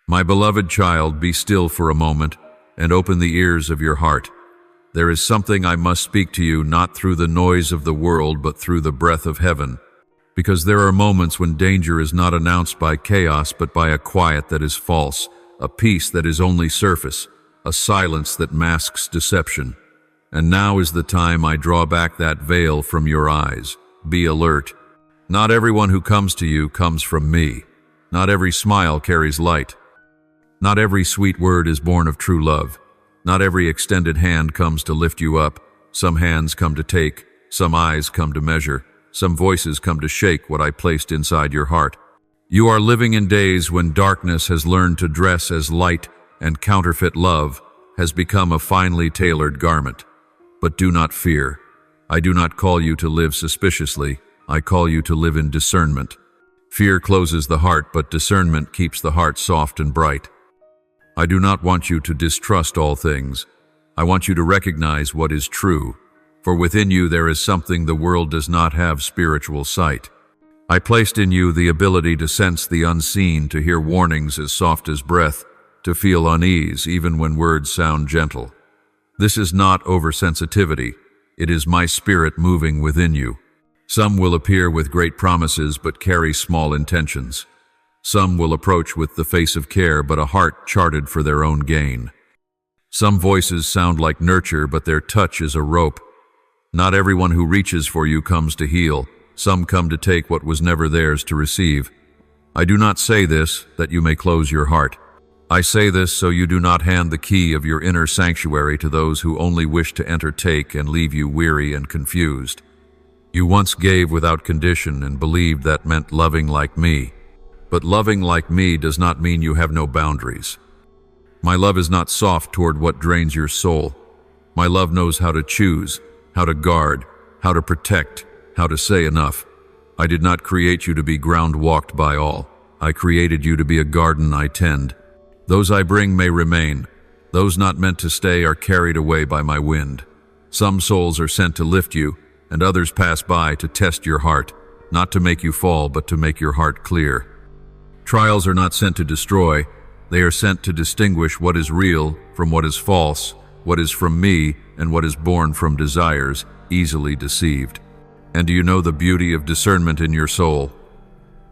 My beloved child, be still for a moment and open the ears of your heart. There is something I must speak to you, not through the noise of the world, but through the breath of heaven. Because there are moments when danger is not announced by chaos, but by a quiet that is false, a peace that is only surface, a silence that masks deception. And now is the time I draw back that veil from your eyes. Be alert. Not everyone who comes to you comes from me. Not every smile carries light. Not every sweet word is born of true love. Not every extended hand comes to lift you up. Some hands come to take, some eyes come to measure, some voices come to shake what I placed inside your heart. You are living in days when darkness has learned to dress as light and counterfeit love has become a finely tailored garment. But do not fear. I do not call you to live suspiciously. I call you to live in discernment. Fear closes the heart, but discernment keeps the heart soft and bright. I do not want you to distrust all things. I want you to recognize what is true, for within you there is something the world does not have: spiritual sight. I placed in you the ability to sense the unseen, to hear warnings as soft as breath, to feel unease even when words sound gentle. This is not oversensitivity. It is my spirit moving within you. Some will appear with great promises but carry small intentions. Some will approach with the face of care but a heart charted for their own gain. Some voices sound like nurture but their touch is a rope. Not everyone who reaches for you comes to heal. Some come to take what was never theirs to receive. I do not say this that you may close your heart. I say this so you do not hand the key of your inner sanctuary to those who only wish to enter, take, and leave you weary and confused. You once gave without condition and believed that meant loving like me. But loving like me does not mean you have no boundaries. My love is not soft toward what drains your soul. My love knows how to choose, how to guard, how to protect, how to say enough. I did not create you to be ground walked by all. I created you to be a garden I tend. Those I bring may remain. Those not meant to stay are carried away by my wind. Some souls are sent to lift you, and others pass by to test your heart, not to make you fall, but to make your heart clear. Trials are not sent to destroy. They are sent to distinguish what is real from what is false, what is from me and what is born from desires, easily deceived. And do you know the beauty of discernment in your soul?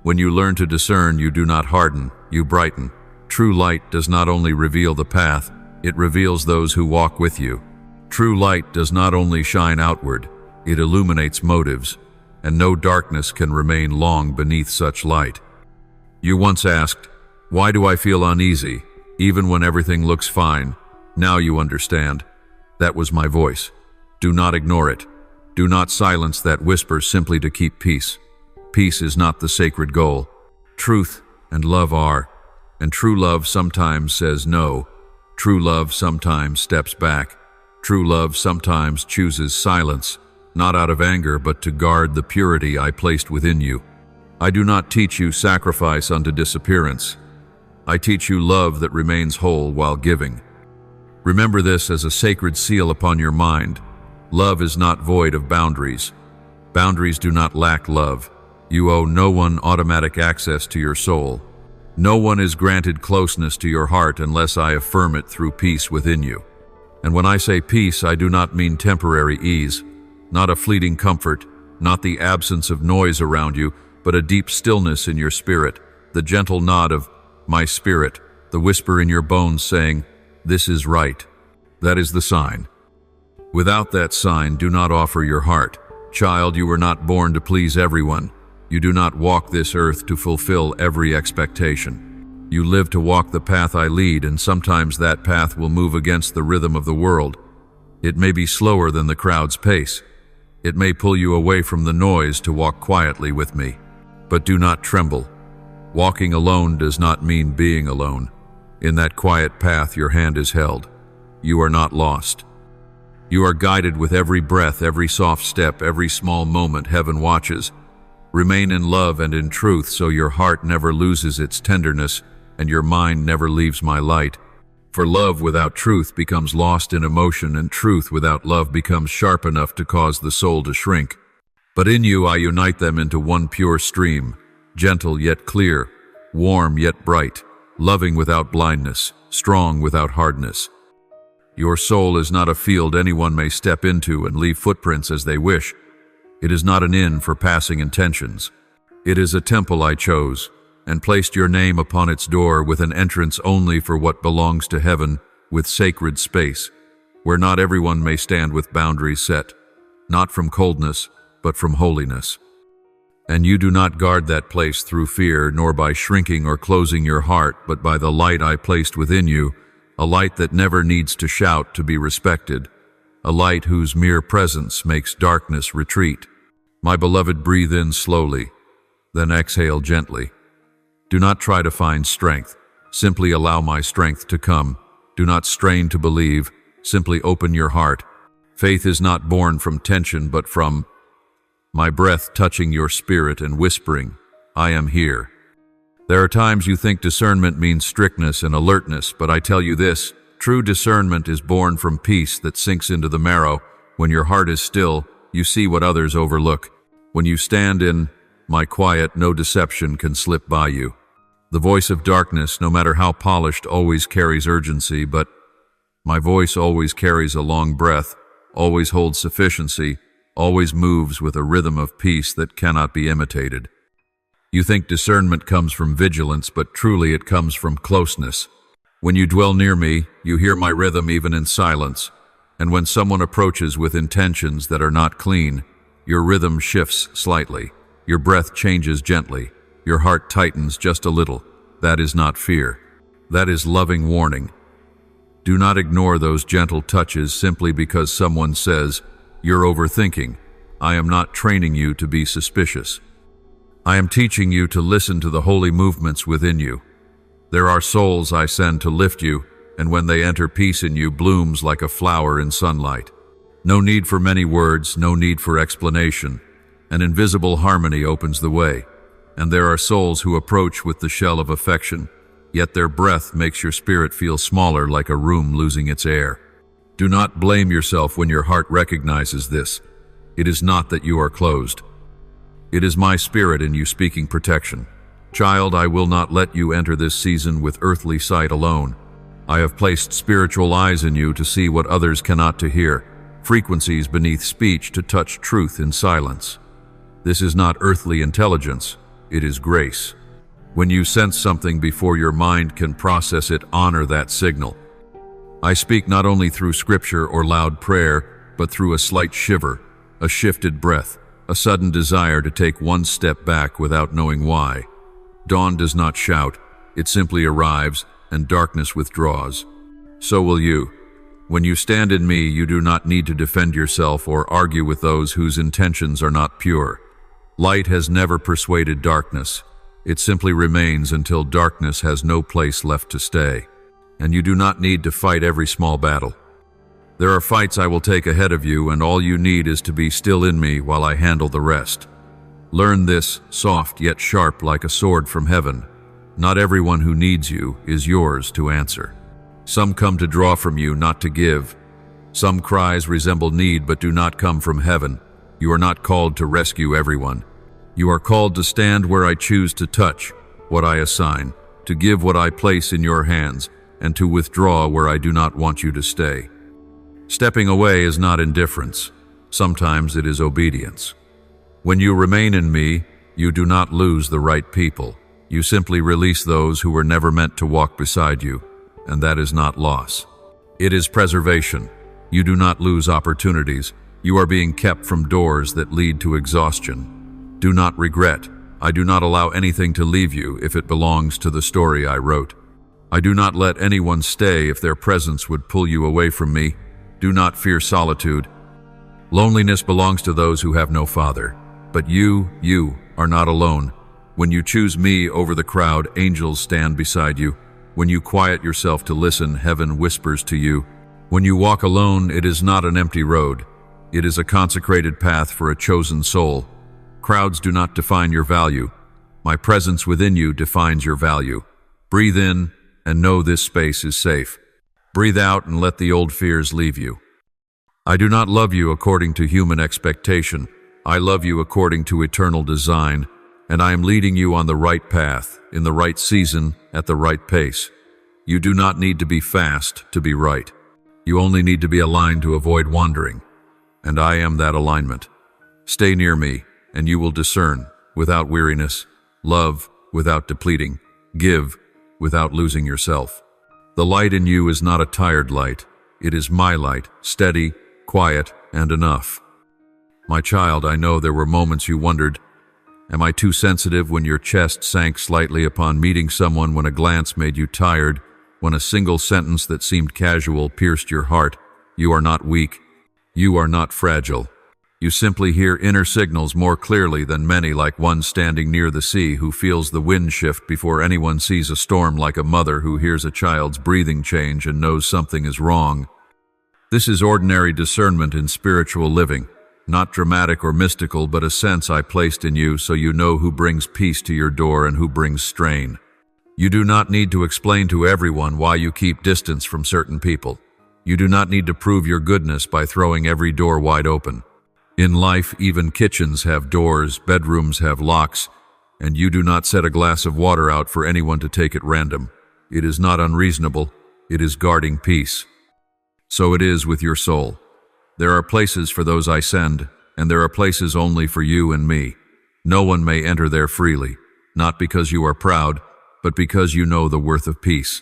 When you learn to discern, you do not harden, you brighten. True light does not only reveal the path, it reveals those who walk with you. True light does not only shine outward, it illuminates motives, and no darkness can remain long beneath such light. You once asked, "Why do I feel uneasy, even when everything looks fine?" Now you understand. That was my voice. Do not ignore it. Do not silence that whisper simply to keep peace. Peace is not the sacred goal. Truth and love are, and true love sometimes says no. True love sometimes steps back. True love sometimes chooses silence, not out of anger, but to guard the purity I placed within you. I do not teach you sacrifice unto disappearance. I teach you love that remains whole while giving. Remember this as a sacred seal upon your mind. Love is not void of boundaries. Boundaries do not lack love. You owe no one automatic access to your soul. No one is granted closeness to your heart unless I affirm it through peace within you. And when I say peace, I do not mean temporary ease, not a fleeting comfort, not the absence of noise around you, but a deep stillness in your spirit, the gentle nod of my spirit, the whisper in your bones saying, "This is right." That is the sign. Without that sign, do not offer your heart. Child, you were not born to please everyone. You do not walk this earth to fulfill every expectation. You live to walk the path I lead, and sometimes that path will move against the rhythm of the world. It may be slower than the crowd's pace. It may pull you away from the noise to walk quietly with me. But do not tremble. Walking alone does not mean being alone. In that quiet path, your hand is held. You are not lost. You are guided with every breath, every soft step, every small moment heaven watches. Remain in love and in truth so your heart never loses its tenderness and your mind never leaves my light. For love without truth becomes lost in emotion, and truth without love becomes sharp enough to cause the soul to shrink. But in you I unite them into one pure stream, gentle yet clear, warm yet bright. loving without blindness, strong without hardness. Your soul is not a field anyone may step into and leave footprints as they wish. It is not an inn for passing intentions. It is a temple I chose, and placed your name upon its door with an entrance only for what belongs to heaven, with sacred space, where not everyone may stand with boundaries set, not from coldness, but from holiness. And you do not guard that place through fear, nor by shrinking or closing your heart, but by the light I placed within you, a light that never needs to shout to be respected, a light whose mere presence makes darkness retreat. My beloved, breathe in slowly, then exhale gently. Do not try to find strength. Simply allow my strength to come. Do not strain to believe. Simply open your heart. Faith is not born from tension, but from my breath touching your spirit and whispering, I am here. There are times you think discernment means strictness and alertness, but I tell you this, true discernment is born from peace that sinks into the marrow. When your heart is still, you see what others overlook. When you stand in my quiet, no deception can slip by you. The voice of darkness, no matter how polished, always carries urgency, but my voice always carries a long breath, always holds sufficiency, always moves with a rhythm of peace that cannot be imitated. You think discernment comes from vigilance, but truly it comes from closeness. When you dwell near me, you hear my rhythm even in silence, and when someone approaches with intentions that are not clean, your rhythm shifts slightly, your breath changes gently, your heart tightens just a little. That is not fear. That is loving warning. Do not ignore those gentle touches simply because someone says, you're overthinking. I am not training you to be suspicious. I am teaching you to listen to the holy movements within you. There are souls I send to lift you, and when they enter, peace in you blooms like a flower in sunlight. No need for many words, no need for explanation. An invisible harmony opens the way, and there are souls who approach with the shell of affection, yet their breath makes your spirit feel smaller, like a room losing its air. Do not blame yourself when your heart recognizes this. It is not that you are closed. It is my spirit in you speaking protection. Child, I will not let you enter this season with earthly sight alone. I have placed spiritual eyes in you to see what others cannot, to hear frequencies beneath speech, to touch truth in silence. This is not earthly intelligence, it is grace. When you sense something before your mind can process it, honor that signal. I speak not only through scripture or loud prayer, but through a slight shiver, a shifted breath, a sudden desire to take one step back without knowing why. Dawn does not shout, it simply arrives, and darkness withdraws. So will you. When you stand in me, you do not need to defend yourself or argue with those whose intentions are not pure. Light has never persuaded darkness. It simply remains until darkness has no place left to stay. And you do not need to fight every small battle. There are fights I will take ahead of you, and all you need is to be still in me while I handle the rest. Learn this, soft yet sharp like a sword from heaven. Not everyone who needs you is yours to answer. Some come to draw from you, not to give. Some cries resemble need but do not come from heaven. You are not called to rescue everyone. You are called to stand where I choose to touch what I assign, to give what I place in your hands, and to withdraw where I do not want you to stay. Stepping away is not indifference. Sometimes it is obedience. When you remain in me, you do not lose the right people. You simply release those who were never meant to walk beside you, and that is not loss. It is preservation. You do not lose opportunities. You are being kept from doors that lead to exhaustion. Do not regret. I do not allow anything to leave you if it belongs to the story I wrote. I do not let anyone stay if their presence would pull you away from me. Do not fear solitude. Loneliness belongs to those who have no father. But you are not alone. When you choose me over the crowd, angels stand beside you. When you quiet yourself to listen, heaven whispers to you. When you walk alone, it is not an empty road. It is a consecrated path for a chosen soul. Crowds do not define your value. My presence within you defines your value. Breathe in and know this space is safe. Breathe out and let the old fears leave you. I do not love you according to human expectation. I love you according to eternal design, and I am leading you on the right path. in the right season, at the right pace. You do not need to be fast to be right. You only need to be aligned to avoid wandering. And I am that alignment. Stay near me, and you will discern, without weariness, love without depleting, give without losing yourself. The light in you is not a tired light. It is my light, steady, quiet, and enough. My child, I know there were moments you wondered, am I too sensitive when your chest sank slightly upon meeting someone, when a glance made you tired, when a single sentence that seemed casual pierced your heart? You are not weak. You are not fragile. You simply hear inner signals more clearly than many, like one standing near the sea who feels the wind shift before anyone sees a storm, like a mother who hears a child's breathing change and knows something is wrong. This is ordinary discernment in spiritual living, not dramatic or mystical, but a sense I placed in you so you know who brings peace to your door and who brings strain. You do not need to explain to everyone why you keep distance from certain people. You do not need to prove your goodness by throwing every door wide open. In life, even kitchens have doors, bedrooms have locks, and you do not set a glass of water out for anyone to take at random. It is not unreasonable. It is guarding peace. So it is with your soul. There are places for those I send, and there are places only for you and me. No one may enter there freely, not because you are proud, but because you know the worth of peace.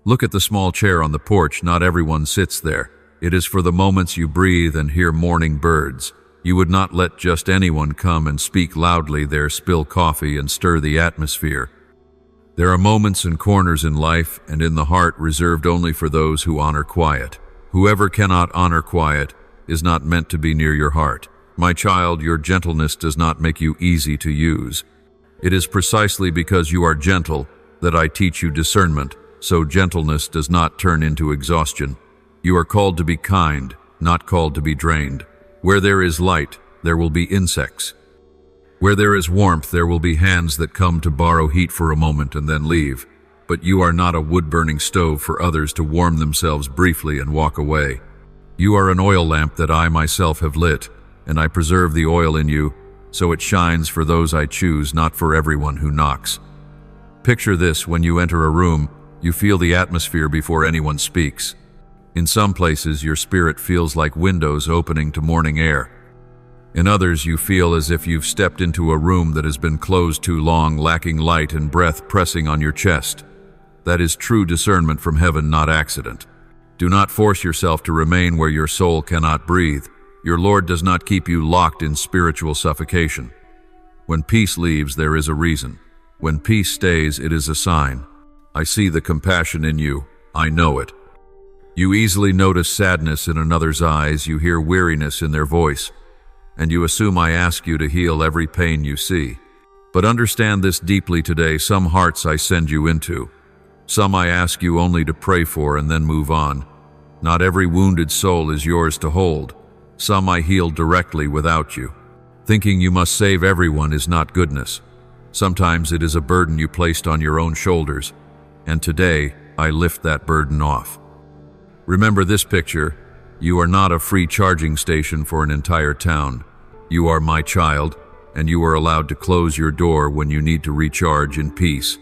Look at the small chair on the porch. Not everyone sits there. It is for the moments you breathe and hear morning birds. You would not let just anyone come and speak loudly there, spill coffee, and stir the atmosphere. There are moments and corners in life and in the heart reserved only for those who honor quiet. Whoever cannot honor quiet is not meant to be near your heart. My child, your gentleness does not make you easy to use. It is precisely because you are gentle that I teach you discernment, so gentleness does not turn into exhaustion. You are called to be kind, not called to be drained. Where there is light, there will be insects. Where there is warmth, there will be hands that come to borrow heat for a moment and then leave. But you are not a wood-burning stove for others to warm themselves briefly and walk away. You are an oil lamp that I myself have lit, and I preserve the oil in you, so it shines for those I choose, not for everyone who knocks. Picture this: when you enter a room, you feel the atmosphere before anyone speaks. In some places, your spirit feels like windows opening to morning air. In others, you feel as if you've stepped into a room that has been closed too long, lacking light and breath pressing on your chest. That is true discernment from heaven, not accident. Do not force yourself to remain where your soul cannot breathe. Your Lord does not keep you locked in spiritual suffocation. When peace leaves, there is a reason. When peace stays, it is a sign. I see the compassion in you. I know it. You easily notice sadness in another's eyes, you hear weariness in their voice, and you assume I ask you to heal every pain you see. But understand this deeply today: some hearts I send you into. Some I ask you only to pray for and then move on. Not every wounded soul is yours to hold. Some I heal directly without you. Thinking you must save everyone is not goodness. Sometimes it is a burden you placed on your own shoulders, and today I lift that burden off. Remember this picture: you are not a free charging station for an entire town. You are my child, and you are allowed to close your door when you need to recharge in peace.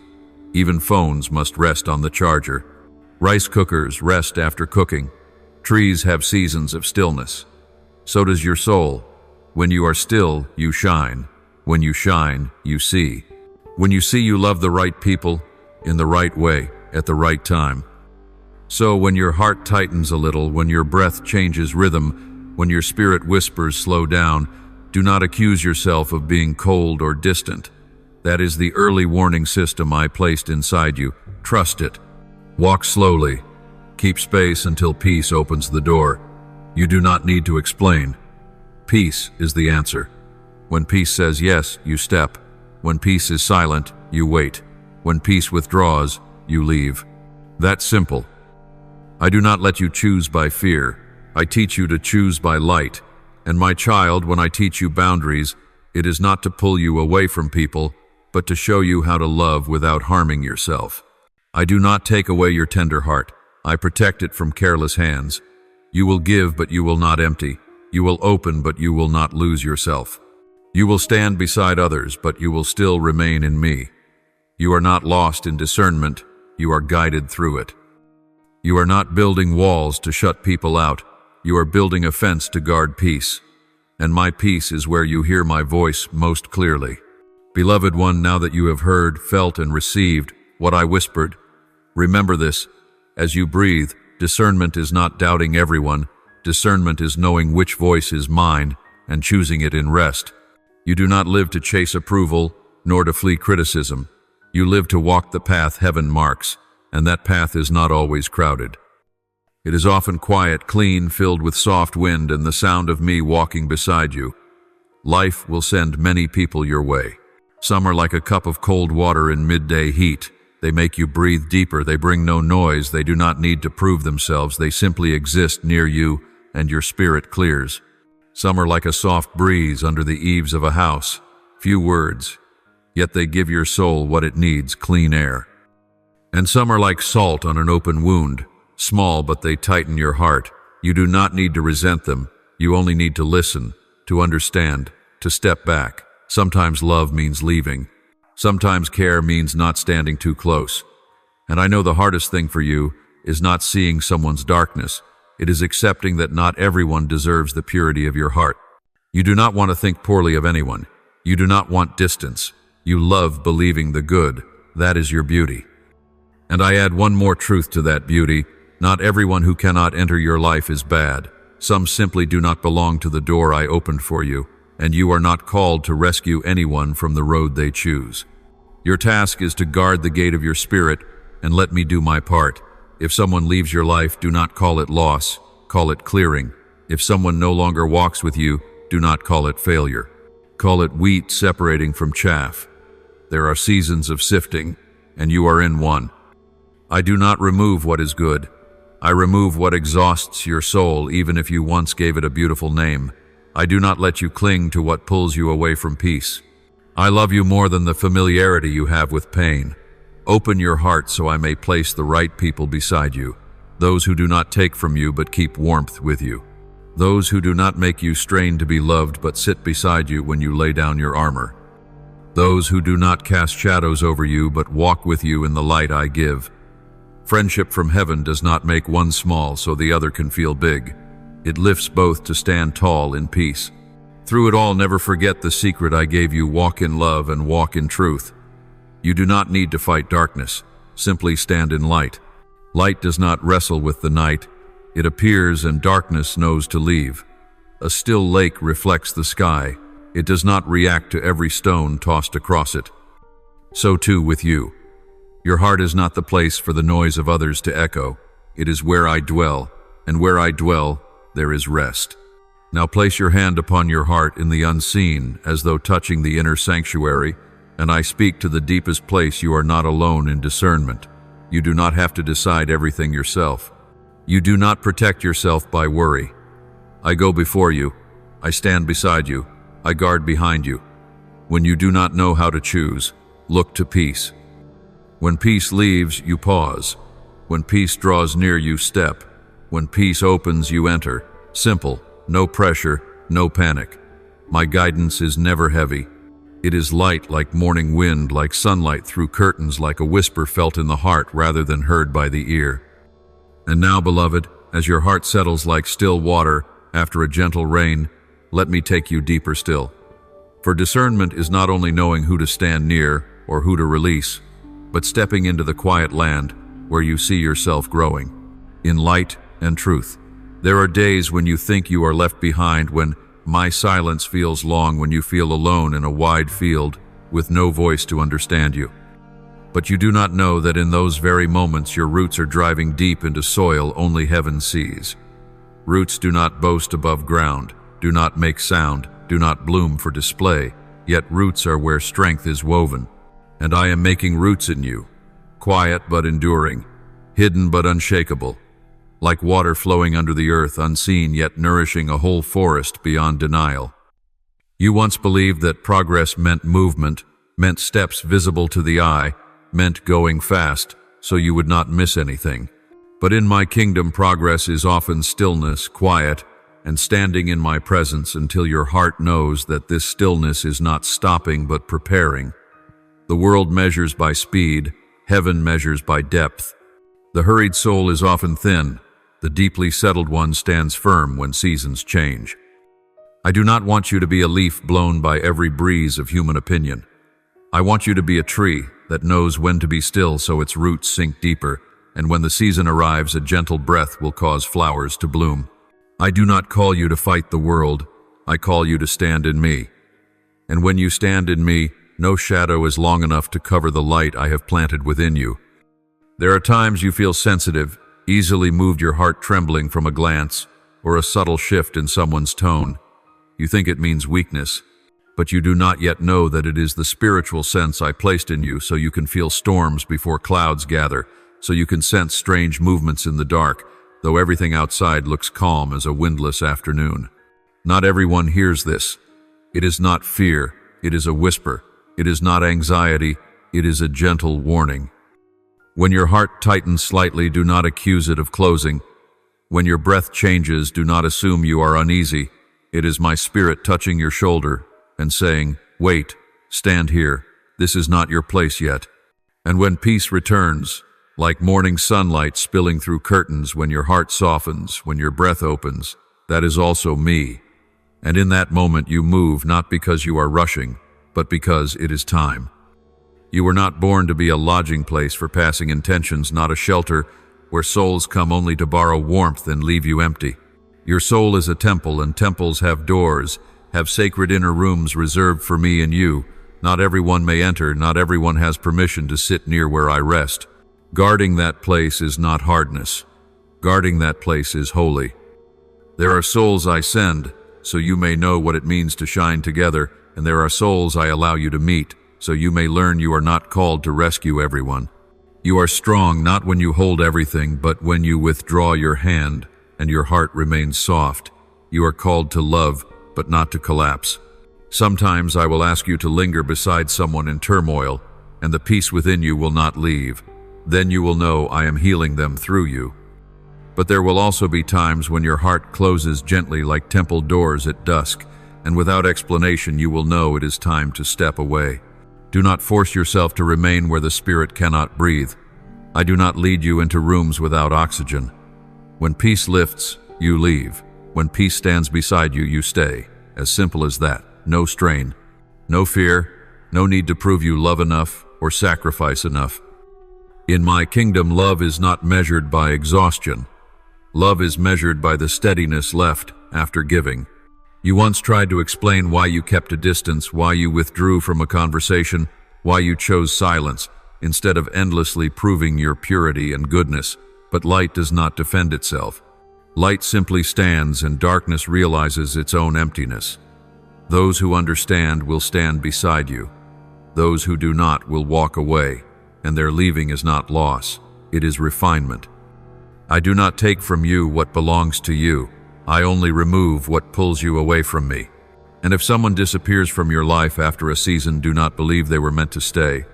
Even phones must rest on the charger. Rice cookers rest after cooking. Trees have seasons of stillness. So does your soul. When you are still, you shine. When you shine, you see. When you see, you love the right people, in the right way, at the right time. So when your heart tightens a little, when your breath changes rhythm, when your spirit whispers, slow down, do not accuse yourself of being cold or distant. That is the early warning system I placed inside you. Trust it. Walk slowly. Keep space until peace opens the door. You do not need to explain. Peace is the answer. When peace says yes, you step. When peace is silent, you wait. When peace withdraws, you leave. That's simple. I do not let you choose by fear. I teach you to choose by light. And my child, when I teach you boundaries, it is not to pull you away from people, but to show you how to love without harming yourself. I do not take away your tender heart. I protect it from careless hands. You will give, but you will not empty. You will open, but you will not lose yourself. You will stand beside others, but you will still remain in me. You are not lost in discernment, you are guided through it. You are not building walls to shut people out, you are building a fence to guard peace. And my peace is where you hear my voice most clearly. Beloved one, now that you have heard, felt, and received what I whispered, remember this: as you breathe, discernment is not doubting everyone, discernment is knowing which voice is mine and choosing it in rest. You do not live to chase approval, nor to flee criticism. You live to walk the path heaven marks, and that path is not always crowded. It is often quiet, clean, filled with soft wind and the sound of me walking beside you. Life will send many people your way. Some are like a cup of cold water in midday heat. They make you breathe deeper, they bring no noise, they do not need to prove themselves, they simply exist near you, and your spirit clears. Some are like a soft breeze under the eaves of a house, few words, yet they give your soul what it needs, clean air. And some are like salt on an open wound, small but they tighten your heart. You do not need to resent them, you only need to listen, to understand, to step back. Sometimes love means leaving. Sometimes care means not standing too close. And I know the hardest thing for you is not seeing someone's darkness. It is accepting that not everyone deserves the purity of your heart. You do not want to think poorly of anyone. You do not want distance. You love believing the good. That is your beauty. And I add one more truth to that beauty. Not everyone who cannot enter your life is bad. Some simply do not belong to the door I opened for you, and you are not called to rescue anyone from the road they choose. Your task is to guard the gate of your spirit and let me do my part. If someone leaves your life, do not call it loss, call it clearing. If someone no longer walks with you, do not call it failure. Call it wheat separating from chaff. There are seasons of sifting, and you are in one. I do not remove what is good. I remove what exhausts your soul, even if you once gave it a beautiful name. I do not let you cling to what pulls you away from peace. I love you more than the familiarity you have with pain. Open your heart so I may place the right people beside you, those who do not take from you but keep warmth with you, those who do not make you strain to be loved but sit beside you when you lay down your armor, those who do not cast shadows over you but walk with you in the light I give. Friendship from heaven does not make one small so the other can feel big. It lifts both to stand tall in peace. Through it all, never forget the secret I gave you: walk in love and walk in truth. You do not need to fight darkness, simply stand in light. Light does not wrestle with the night. It appears and darkness knows to leave. A still lake reflects the sky. It does not react to every stone tossed across it. So too with you. Your heart is not the place for the noise of others to echo. It is where I dwell, and where I dwell, there is rest. Now place your hand upon your heart in the unseen, as though touching the inner sanctuary, and I speak to the deepest place. You are not alone in discernment. You do not have to decide everything yourself. You do not protect yourself by worry. I go before you. I stand beside you. I guard behind you. When you do not know how to choose, look to peace. When peace leaves, you pause. When peace draws near, you step. When peace opens, you enter. Simple, no pressure, no panic. My guidance is never heavy. It is light like morning wind, like sunlight through curtains, like a whisper felt in the heart rather than heard by the ear. And now, beloved, as your heart settles like still water after a gentle rain, let me take you deeper still. For discernment is not only knowing who to stand near or who to release, but stepping into the quiet land where you see yourself growing, in light and truth. There are days when you think you are left behind, when my silence feels long, when you feel alone in a wide field with no voice to understand you. But you do not know that in those very moments your roots are driving deep into soil only heaven sees. Roots do not boast above ground, do not make sound, do not bloom for display, yet roots are where strength is woven. And I am making roots in you, quiet but enduring, hidden but unshakable, like water flowing under the earth, unseen yet nourishing a whole forest beyond denial. You once believed that progress meant movement, meant steps visible to the eye, meant going fast so you would not miss anything. But in my kingdom, progress is often stillness, quiet, and standing in my presence until your heart knows that this stillness is not stopping but preparing. The world measures by speed, heaven measures by depth. The hurried soul is often thin, the deeply settled one stands firm when seasons change. I do not want you to be a leaf blown by every breeze of human opinion. I want you to be a tree that knows when to be still so its roots sink deeper, and when the season arrives, a gentle breath will cause flowers to bloom. I do not call you to fight the world, I call you to stand in me. And when you stand in me, no shadow is long enough to cover the light I have planted within you. There are times you feel sensitive, easily moved, your heart trembling from a glance or a subtle shift in someone's tone. You think it means weakness, but you do not yet know that it is the spiritual sense I placed in you so you can feel storms before clouds gather, so you can sense strange movements in the dark, though everything outside looks calm as a windless afternoon. Not everyone hears this. It is not fear, it is a whisper. It is not anxiety, it is a gentle warning. When your heart tightens slightly, do not accuse it of closing. When your breath changes, do not assume you are uneasy. It is my spirit touching your shoulder and saying, wait, stand here, this is not your place yet. And when peace returns, like morning sunlight spilling through curtains, when your heart softens, when your breath opens, that is also me. And in that moment you move not because you are rushing, but because it is time. You were not born to be a lodging place for passing intentions, not a shelter where souls come only to borrow warmth and leave you empty. Your soul is a temple, and temples have doors, have sacred inner rooms reserved for me and you. Not everyone may enter, not everyone has permission to sit near where I rest. Guarding that place is not hardness. Guarding that place is holy. There are souls I send, so you may know what it means to shine together, and there are souls I allow you to meet, so you may learn you are not called to rescue everyone. You are strong not when you hold everything, but when you withdraw your hand and your heart remains soft. You are called to love, but not to collapse. Sometimes I will ask you to linger beside someone in turmoil, and the peace within you will not leave. Then you will know I am healing them through you. But there will also be times when your heart closes gently like temple doors at dusk, and without explanation you will know it is time to step away. Do not force yourself to remain where the spirit cannot breathe. I do not lead you into rooms without oxygen. When peace lifts, you leave. When peace stands beside you, you stay. As simple as that. No strain, no fear, no need to prove you love enough or sacrifice enough. In my kingdom, love is not measured by exhaustion. Love is measured by the steadiness left after giving. You once tried to explain why you kept a distance, why you withdrew from a conversation, why you chose silence, instead of endlessly proving your purity and goodness. But light does not defend itself. Light simply stands, and darkness realizes its own emptiness. Those who understand will stand beside you. Those who do not will walk away, and their leaving is not loss, it is refinement. I do not take from you what belongs to you. I only remove what pulls you away from me. And if someone disappears from your life after a season, do not believe they were meant to stay.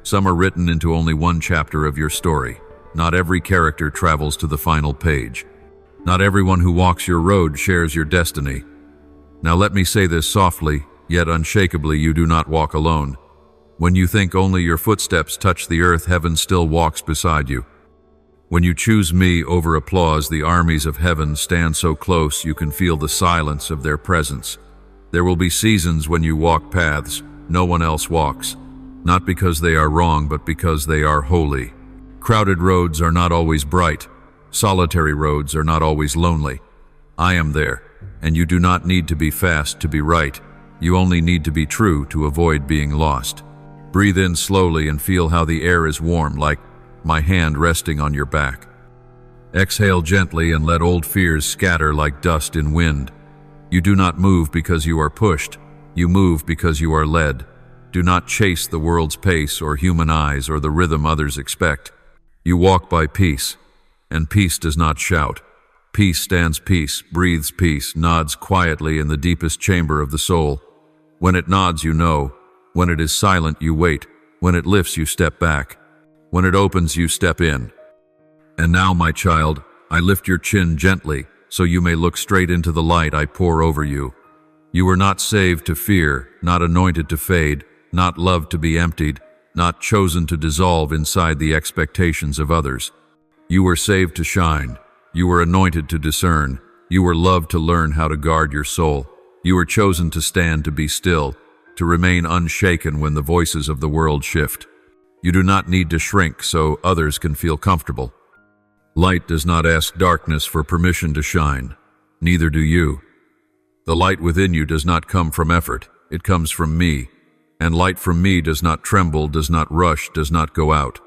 Some are written into only one chapter of your story. Not every character travels to the final page. Not everyone who walks your road shares your destiny. Now let me say this softly, yet unshakably, you do not walk alone. When you think only your footsteps touch the earth, heaven still walks beside you. When you choose me over applause, the armies of heaven stand so close you can feel the silence of their presence. There will be seasons when you walk paths no one else walks, not because they are wrong, but because they are holy. Crowded roads are not always bright. Solitary roads are not always lonely. I am there, and you do not need to be fast to be right. You only need to be true to avoid being lost. Breathe in slowly and feel how the air is warm, like my hand resting on your back. Exhale gently and let old fears scatter like dust in wind. You do not move because you are pushed. You move because you are led. Do not chase the world's pace or human eyes or the rhythm others expect. You walk by peace, and peace does not shout. Peace stands peace, breathes peace, nods quietly in the deepest chamber of the soul. When it nods, you know. When it is silent, you wait. When it lifts, you step back. When it opens, you step in. And now, my child, I lift your chin gently, so you may look straight into the light I pour over you. You were not saved to fear, not anointed to fade, not loved to be emptied. not chosen to dissolve inside the expectations of others. You were saved to shine. You were anointed to discern. You were loved to learn how to guard your soul. You were chosen to stand, to be still, to remain unshaken when the voices of the world shift. You do not need to shrink so others can feel comfortable. Light does not ask darkness for permission to shine. Neither do you. The light within you does not come from effort. It comes from me. And light from me does not tremble, does not rush, does not go out.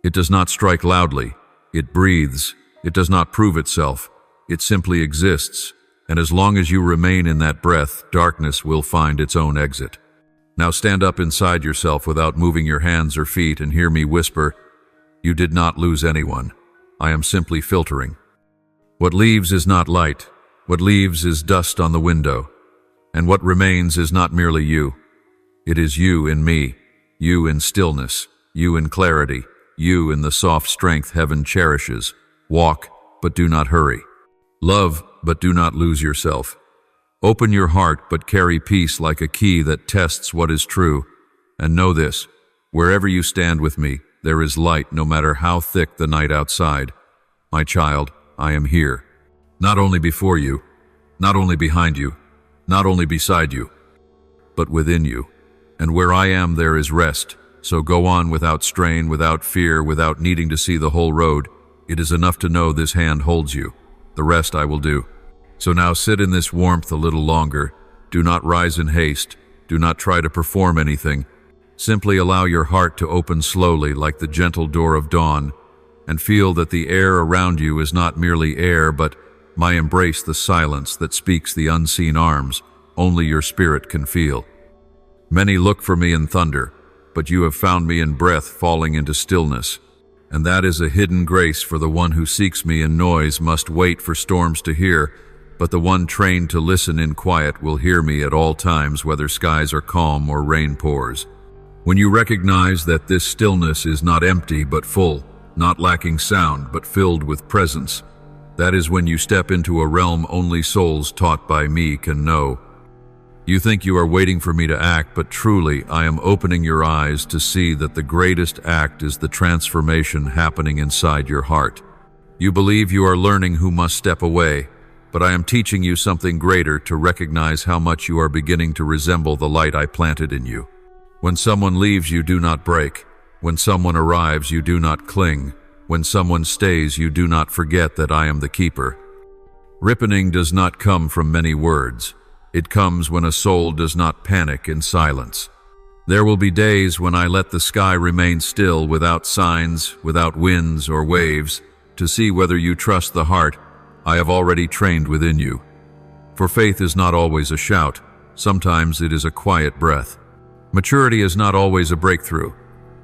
It does not strike loudly. It breathes. It does not prove itself. It simply exists. And as long as you remain in that breath, darkness will find its own exit. Now stand up inside yourself without moving your hands or feet and hear me whisper, "You did not lose anyone. I am simply filtering." What leaves is not light. What leaves is dust on the window. And what remains is not merely you. It is you in me, you in stillness, you in clarity, you in the soft strength heaven cherishes. Walk, but do not hurry. Love, but do not lose yourself. Open your heart, but carry peace like a key that tests what is true. And know this, wherever you stand with me, there is light no matter how thick the night outside. My child, I am here. Not only before you, not only behind you, not only beside you, but within you. And where I am, there is rest. So go on without strain, without fear, without needing to see the whole road. It is enough to know this hand holds you. The rest I will do. So now sit in this warmth a little longer. Do not rise in haste. Do not try to perform anything. Simply allow your heart to open slowly like the gentle door of dawn, and feel that the air around you is not merely air, but my embrace, the silence that speaks the unseen arms only your spirit can feel. Many look for me in thunder, but you have found me in breath falling into stillness. And that is a hidden grace, for the one who seeks me in noise must wait for storms to hear, but the one trained to listen in quiet will hear me at all times, whether skies are calm or rain pours. When you recognize that this stillness is not empty but full, not lacking sound but filled with presence, that is when you step into a realm only souls taught by me can know. You think you are waiting for me to act, but truly I am opening your eyes to see that the greatest act is the transformation happening inside your heart. You believe you are learning who must step away, but I am teaching you something greater, to recognize how much you are beginning to resemble the light I planted in you. When someone leaves, you do not break. When someone arrives, you do not cling. When someone stays, you do not forget that I am the keeper. Ripening does not come from many words. It comes when a soul does not panic in silence. There will be days when I let the sky remain still, without signs, without winds or waves, to see whether you trust the heart I have already trained within you. For faith is not always a shout. Sometimes it is a quiet breath. Maturity is not always a breakthrough.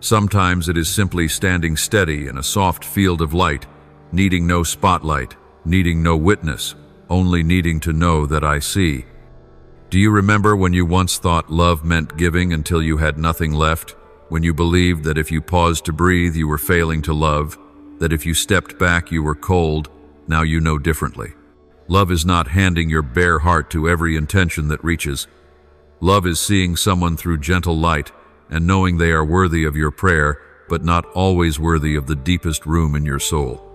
Sometimes it is simply standing steady in a soft field of light, needing no spotlight, needing no witness, only needing to know that I see. Do you remember when you once thought love meant giving until you had nothing left? When you believed that if you paused to breathe, you were failing to love, that if you stepped back, you were cold? Now you know differently. Love is not handing your bare heart to every intention that reaches. Love is seeing someone through gentle light and knowing they are worthy of your prayer, but not always worthy of the deepest room in your soul.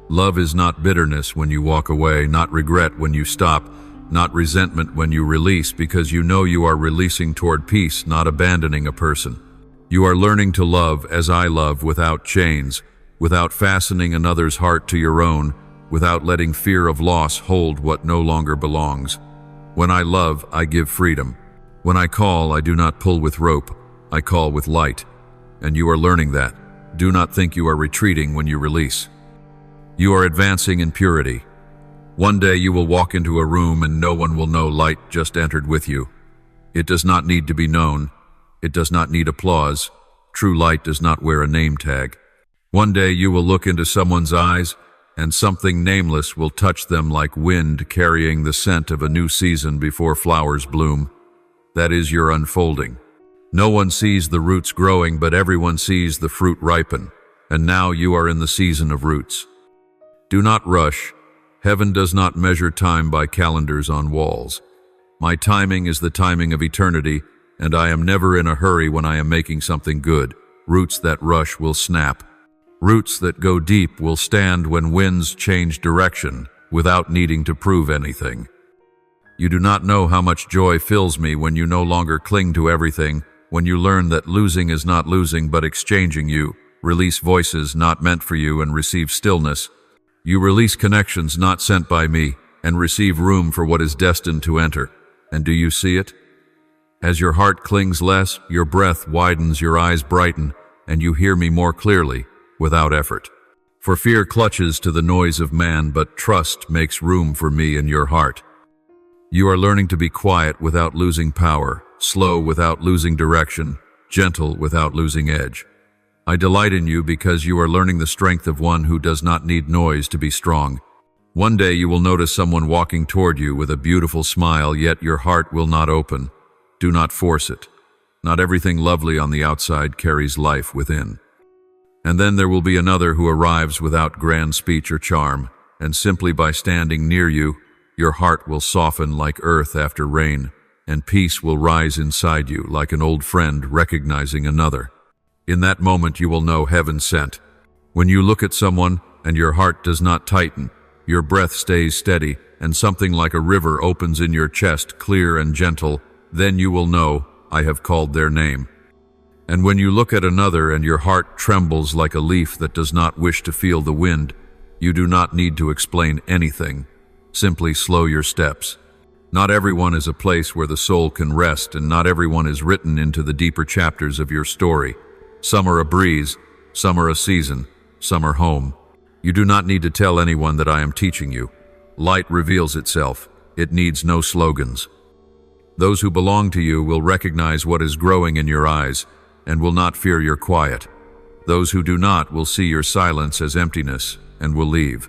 Love is not bitterness when you walk away, not regret when you stop, not resentment when you release, because you know you are releasing toward peace, not abandoning a person. You are learning to love as I love, without chains, without fastening another's heart to your own, without letting fear of loss hold what no longer belongs. When I love, I give freedom. When I call, I do not pull with rope, I call with light. And you are learning that. Do not think you are retreating when you release. You are advancing in purity. One day you will walk into a room and no one will know light just entered with you. It does not need to be known. It does not need applause. True light does not wear a name tag. One day you will look into someone's eyes and something nameless will touch them like wind carrying the scent of a new season before flowers bloom. That is your unfolding. No one sees the roots growing, but everyone sees the fruit ripen. And now you are in the season of roots. Do not rush. Heaven does not measure time by calendars on walls. My timing is the timing of eternity, and I am never in a hurry when I am making something good. Roots that rush will snap. Roots that go deep will stand when winds change direction without needing to prove anything. You do not know how much joy fills me when you no longer cling to everything, when you learn that losing is not losing but exchanging you, release voices not meant for you and receive stillness. You release connections not sent by me and receive room for what is destined to enter. And do you see it? As your heart clings less, your breath widens, your eyes brighten, and you hear me more clearly, without effort. For fear clutches to the noise of man, but trust makes room for me in your heart. You are learning to be quiet without losing power, slow without losing direction, gentle without losing edge. I delight in you because you are learning the strength of one who does not need noise to be strong. One day you will notice someone walking toward you with a beautiful smile, yet your heart will not open. Do not force it. Not everything lovely on the outside carries life within. And then there will be another who arrives without grand speech or charm, and simply by standing near you, your heart will soften like earth after rain, and peace will rise inside you like an old friend recognizing another. In that moment you will know heaven sent. When you look at someone and your heart does not tighten, your breath stays steady, and something like a river opens in your chest, clear and gentle, then you will know, I have called their name. And when you look at another and your heart trembles like a leaf that does not wish to feel the wind, you do not need to explain anything. Simply slow your steps. Not everyone is a place where the soul can rest, and not everyone is written into the deeper chapters of your story. Some are a breeze, some are a season, some are home. You do not need to tell anyone that I am teaching you. Light reveals itself. It needs no slogans. Those who belong to you will recognize what is growing in your eyes and will not fear your quiet. Those who do not will see your silence as emptiness and will leave.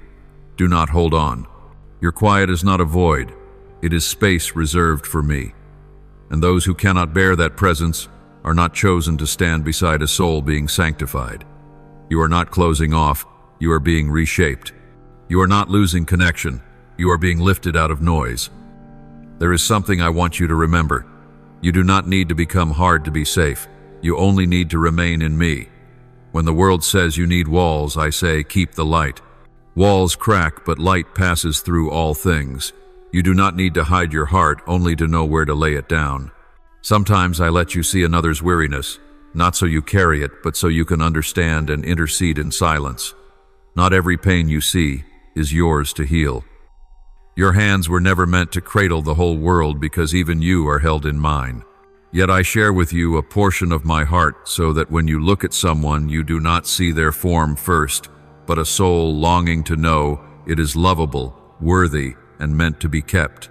Do not hold on. Your quiet is not a void. It is space reserved for me. And those who cannot bear that presence are not chosen to stand beside a soul being sanctified. You are not closing off. You are being reshaped. You are not losing connection. You are being lifted out of noise. There is something I want you to remember. You do not need to become hard to be safe. You only need to remain in me. When the world says you need walls, I say, keep the light. Walls crack, but light passes through all things. You do not need to hide your heart, only to know where to lay it down. Sometimes I let you see another's weariness, not so you carry it, but so you can understand and intercede in silence. Not every pain you see is yours to heal. Your hands were never meant to cradle the whole world, because even you are held in mine. Yet I share with you a portion of my heart, so that when you look at someone, you do not see their form first, but a soul longing to know it is lovable, worthy, and meant to be kept.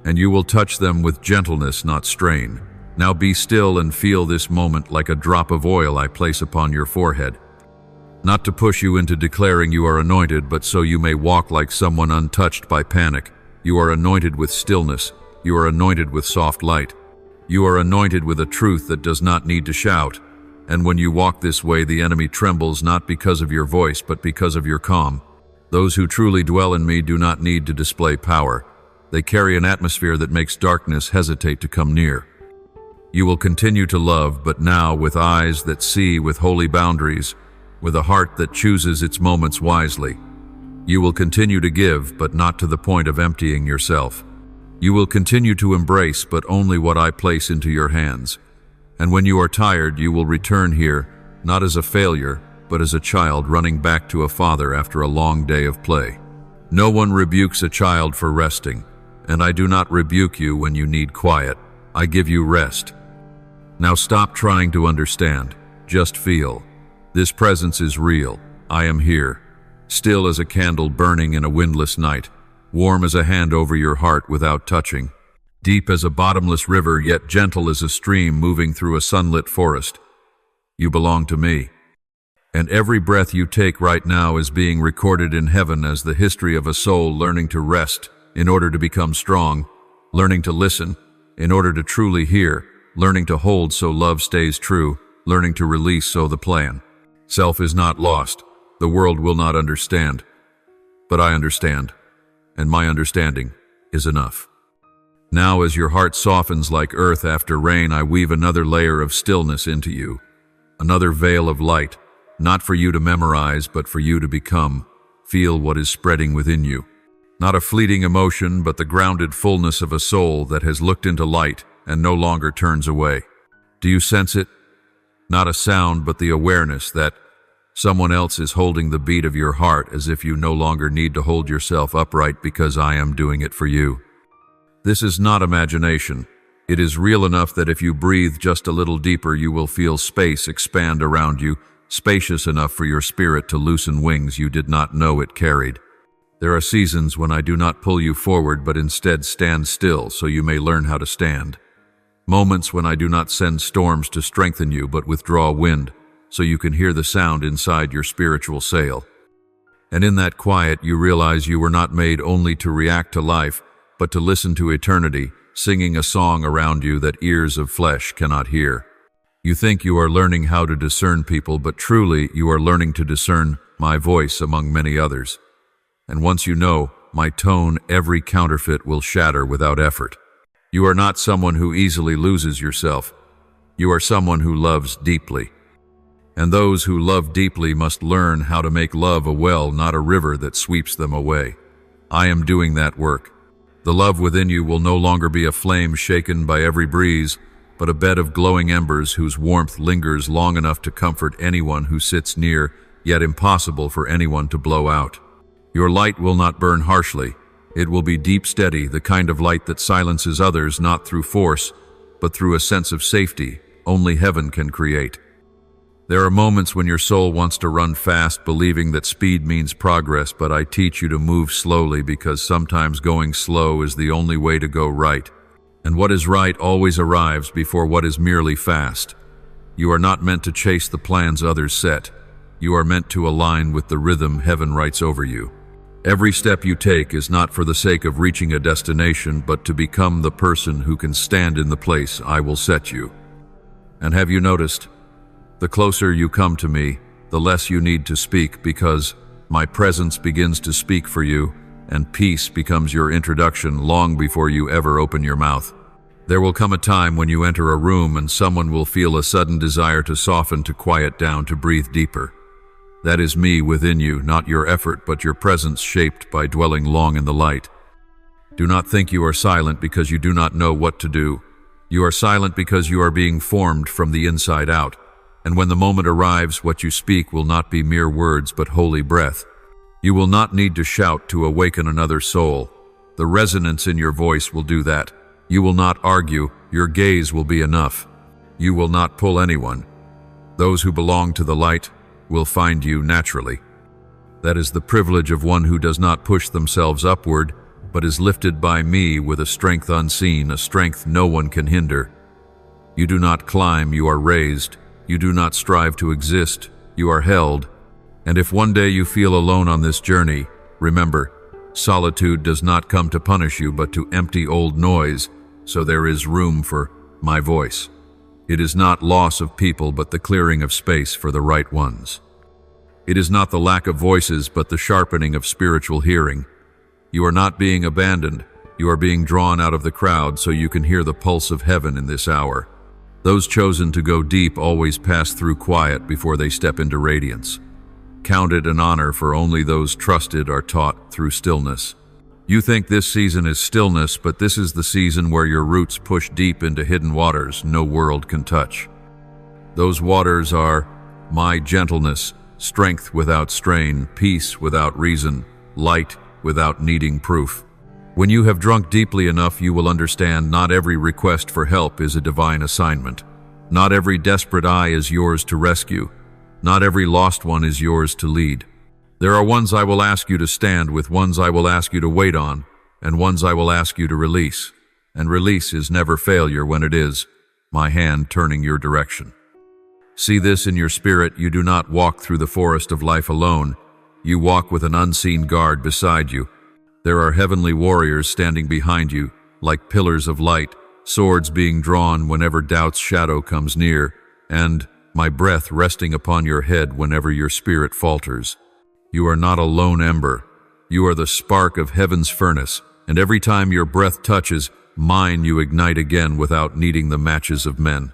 And you will touch them with gentleness, not strain. Now be still and feel this moment like a drop of oil I place upon your forehead. Not to push you into declaring you are anointed, but so you may walk like someone untouched by panic. You are anointed with stillness. You are anointed with soft light. You are anointed with a truth that does not need to shout. And when you walk this way, the enemy trembles, not because of your voice, but because of your calm. Those who truly dwell in me do not need to display power. They carry an atmosphere that makes darkness hesitate to come near. You will continue to love, but now with eyes that see, with holy boundaries, with a heart that chooses its moments wisely. You will continue to give, but not to the point of emptying yourself. You will continue to embrace, but only what I place into your hands. And when you are tired, you will return here, not as a failure, but as a child running back to a father after a long day of play. No one rebukes a child for resting, and I do not rebuke you when you need quiet. I give you rest. Now stop trying to understand. Just feel. This presence is real. I am here. Still as a candle burning in a windless night. Warm as a hand over your heart without touching. Deep as a bottomless river, yet gentle as a stream moving through a sunlit forest. You belong to me. And every breath you take right now is being recorded in heaven as the history of a soul learning to rest in order to become strong, learning to listen in order to truly hear, learning to hold so love stays true, learning to release so the plan. Self is not lost. The world will not understand. But I understand, and my understanding is enough. Now as your heart softens like earth after rain, I weave another layer of stillness into you, another veil of light, not for you to memorize, but for you to become. Feel what is spreading within you. Not a fleeting emotion, but the grounded fullness of a soul that has looked into light and no longer turns away. Do you sense it? Not a sound, but the awareness that someone else is holding the beat of your heart, as if you no longer need to hold yourself upright because I am doing it for you. This is not imagination. It is real enough that if you breathe just a little deeper, you will feel space expand around you, spacious enough for your spirit to loosen wings you did not know it carried. There are seasons when I do not pull you forward, but instead stand still so you may learn how to stand. Moments when I do not send storms to strengthen you, but withdraw wind so you can hear the sound inside your spiritual sail. And in that quiet, you realize you were not made only to react to life, but to listen to eternity, singing a song around you that ears of flesh cannot hear. You think you are learning how to discern people, but truly you are learning to discern my voice among many others. And once you know my tone, every counterfeit will shatter without effort. You are not someone who easily loses yourself. You are someone who loves deeply. And those who love deeply must learn how to make love a well, not a river that sweeps them away. I am doing that work. The love within you will no longer be a flame shaken by every breeze, but a bed of glowing embers whose warmth lingers long enough to comfort anyone who sits near, yet impossible for anyone to blow out. Your light will not burn harshly. It will be deep, steady, the kind of light that silences others not through force, but through a sense of safety only heaven can create. There are moments when your soul wants to run fast, believing that speed means progress, but I teach you to move slowly because sometimes going slow is the only way to go right. And what is right always arrives before what is merely fast. You are not meant to chase the plans others set. You are meant to align with the rhythm heaven writes over you. Every step you take is not for the sake of reaching a destination, but to become the person who can stand in the place I will set you. And have you noticed? The closer you come to me, the less you need to speak, because my presence begins to speak for you, and peace becomes your introduction long before you ever open your mouth. There will come a time when you enter a room and someone will feel a sudden desire to soften, to quiet down, to breathe deeper. That is me within you, not your effort, but your presence shaped by dwelling long in the light. Do not think you are silent because you do not know what to do. You are silent because you are being formed from the inside out. And when the moment arrives, what you speak will not be mere words, but holy breath. You will not need to shout to awaken another soul. The resonance in your voice will do that. You will not argue. Your gaze will be enough. You will not pull anyone. Those who belong to the light will find you naturally. That is the privilege of one who does not push themselves upward, but is lifted by me with a strength unseen, a strength no one can hinder. You do not climb, you are raised. You do not strive to exist, you are held. And if one day you feel alone on this journey, remember, solitude does not come to punish you, but to empty old noise, so there is room for my voice. It is not loss of people, but the clearing of space for the right ones. It is not the lack of voices, but the sharpening of spiritual hearing. You are not being abandoned. You are being drawn out of the crowd so you can hear the pulse of heaven in this hour. Those chosen to go deep always pass through quiet before they step into radiance. Count it an honor, for only those trusted are taught through stillness. You think this season is stillness, but this is the season where your roots push deep into hidden waters no world can touch. Those waters are my gentleness, strength without strain, peace without reason, light without needing proof. When you have drunk deeply enough, you will understand not every request for help is a divine assignment. Not every desperate eye is yours to rescue. Not every lost one is yours to lead. There are ones I will ask you to stand with, ones I will ask you to wait on, and ones I will ask you to release. And release is never failure when it is my hand turning your direction. See this in your spirit. You do not walk through the forest of life alone. You walk with an unseen guard beside you. There are heavenly warriors standing behind you, like pillars of light, swords being drawn whenever doubt's shadow comes near, and my breath resting upon your head whenever your spirit falters. You are not a lone ember. You are the spark of heaven's furnace, and every time your breath touches, mine you ignite again without needing the matches of men.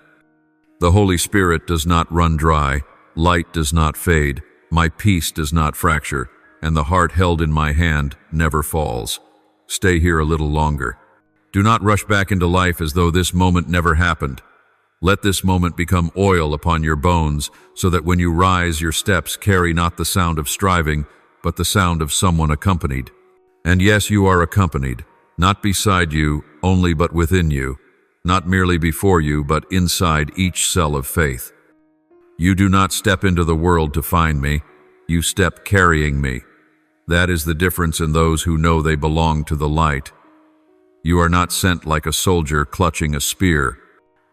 The Holy Spirit does not run dry, light does not fade, my peace does not fracture, and the heart held in my hand never falls. Stay here a little longer. Do not rush back into life as though this moment never happened. Let this moment become oil upon your bones, so that when you rise, your steps carry not the sound of striving, but the sound of someone accompanied. And yes, you are accompanied, not beside you only, but within you, not merely before you, but inside each cell of faith. You do not step into the world to find me, you step carrying me. That is the difference in those who know they belong to the light. You are not sent like a soldier clutching a spear.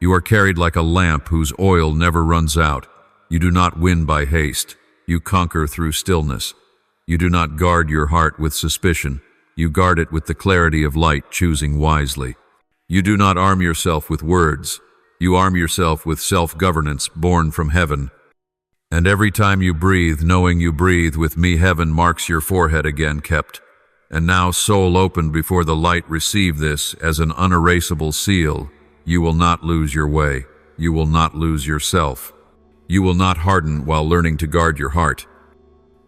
You are carried like a lamp whose oil never runs out. You do not win by haste. You conquer through stillness. You do not guard your heart with suspicion. You guard it with the clarity of light, choosing wisely. You do not arm yourself with words. You arm yourself with self-governance born from heaven. And every time you breathe, knowing you breathe with me, heaven marks your forehead again kept. And now, soul opened before the light, receive this as an unerasable seal. You will not lose your way. You will not lose yourself. You will not harden while learning to guard your heart.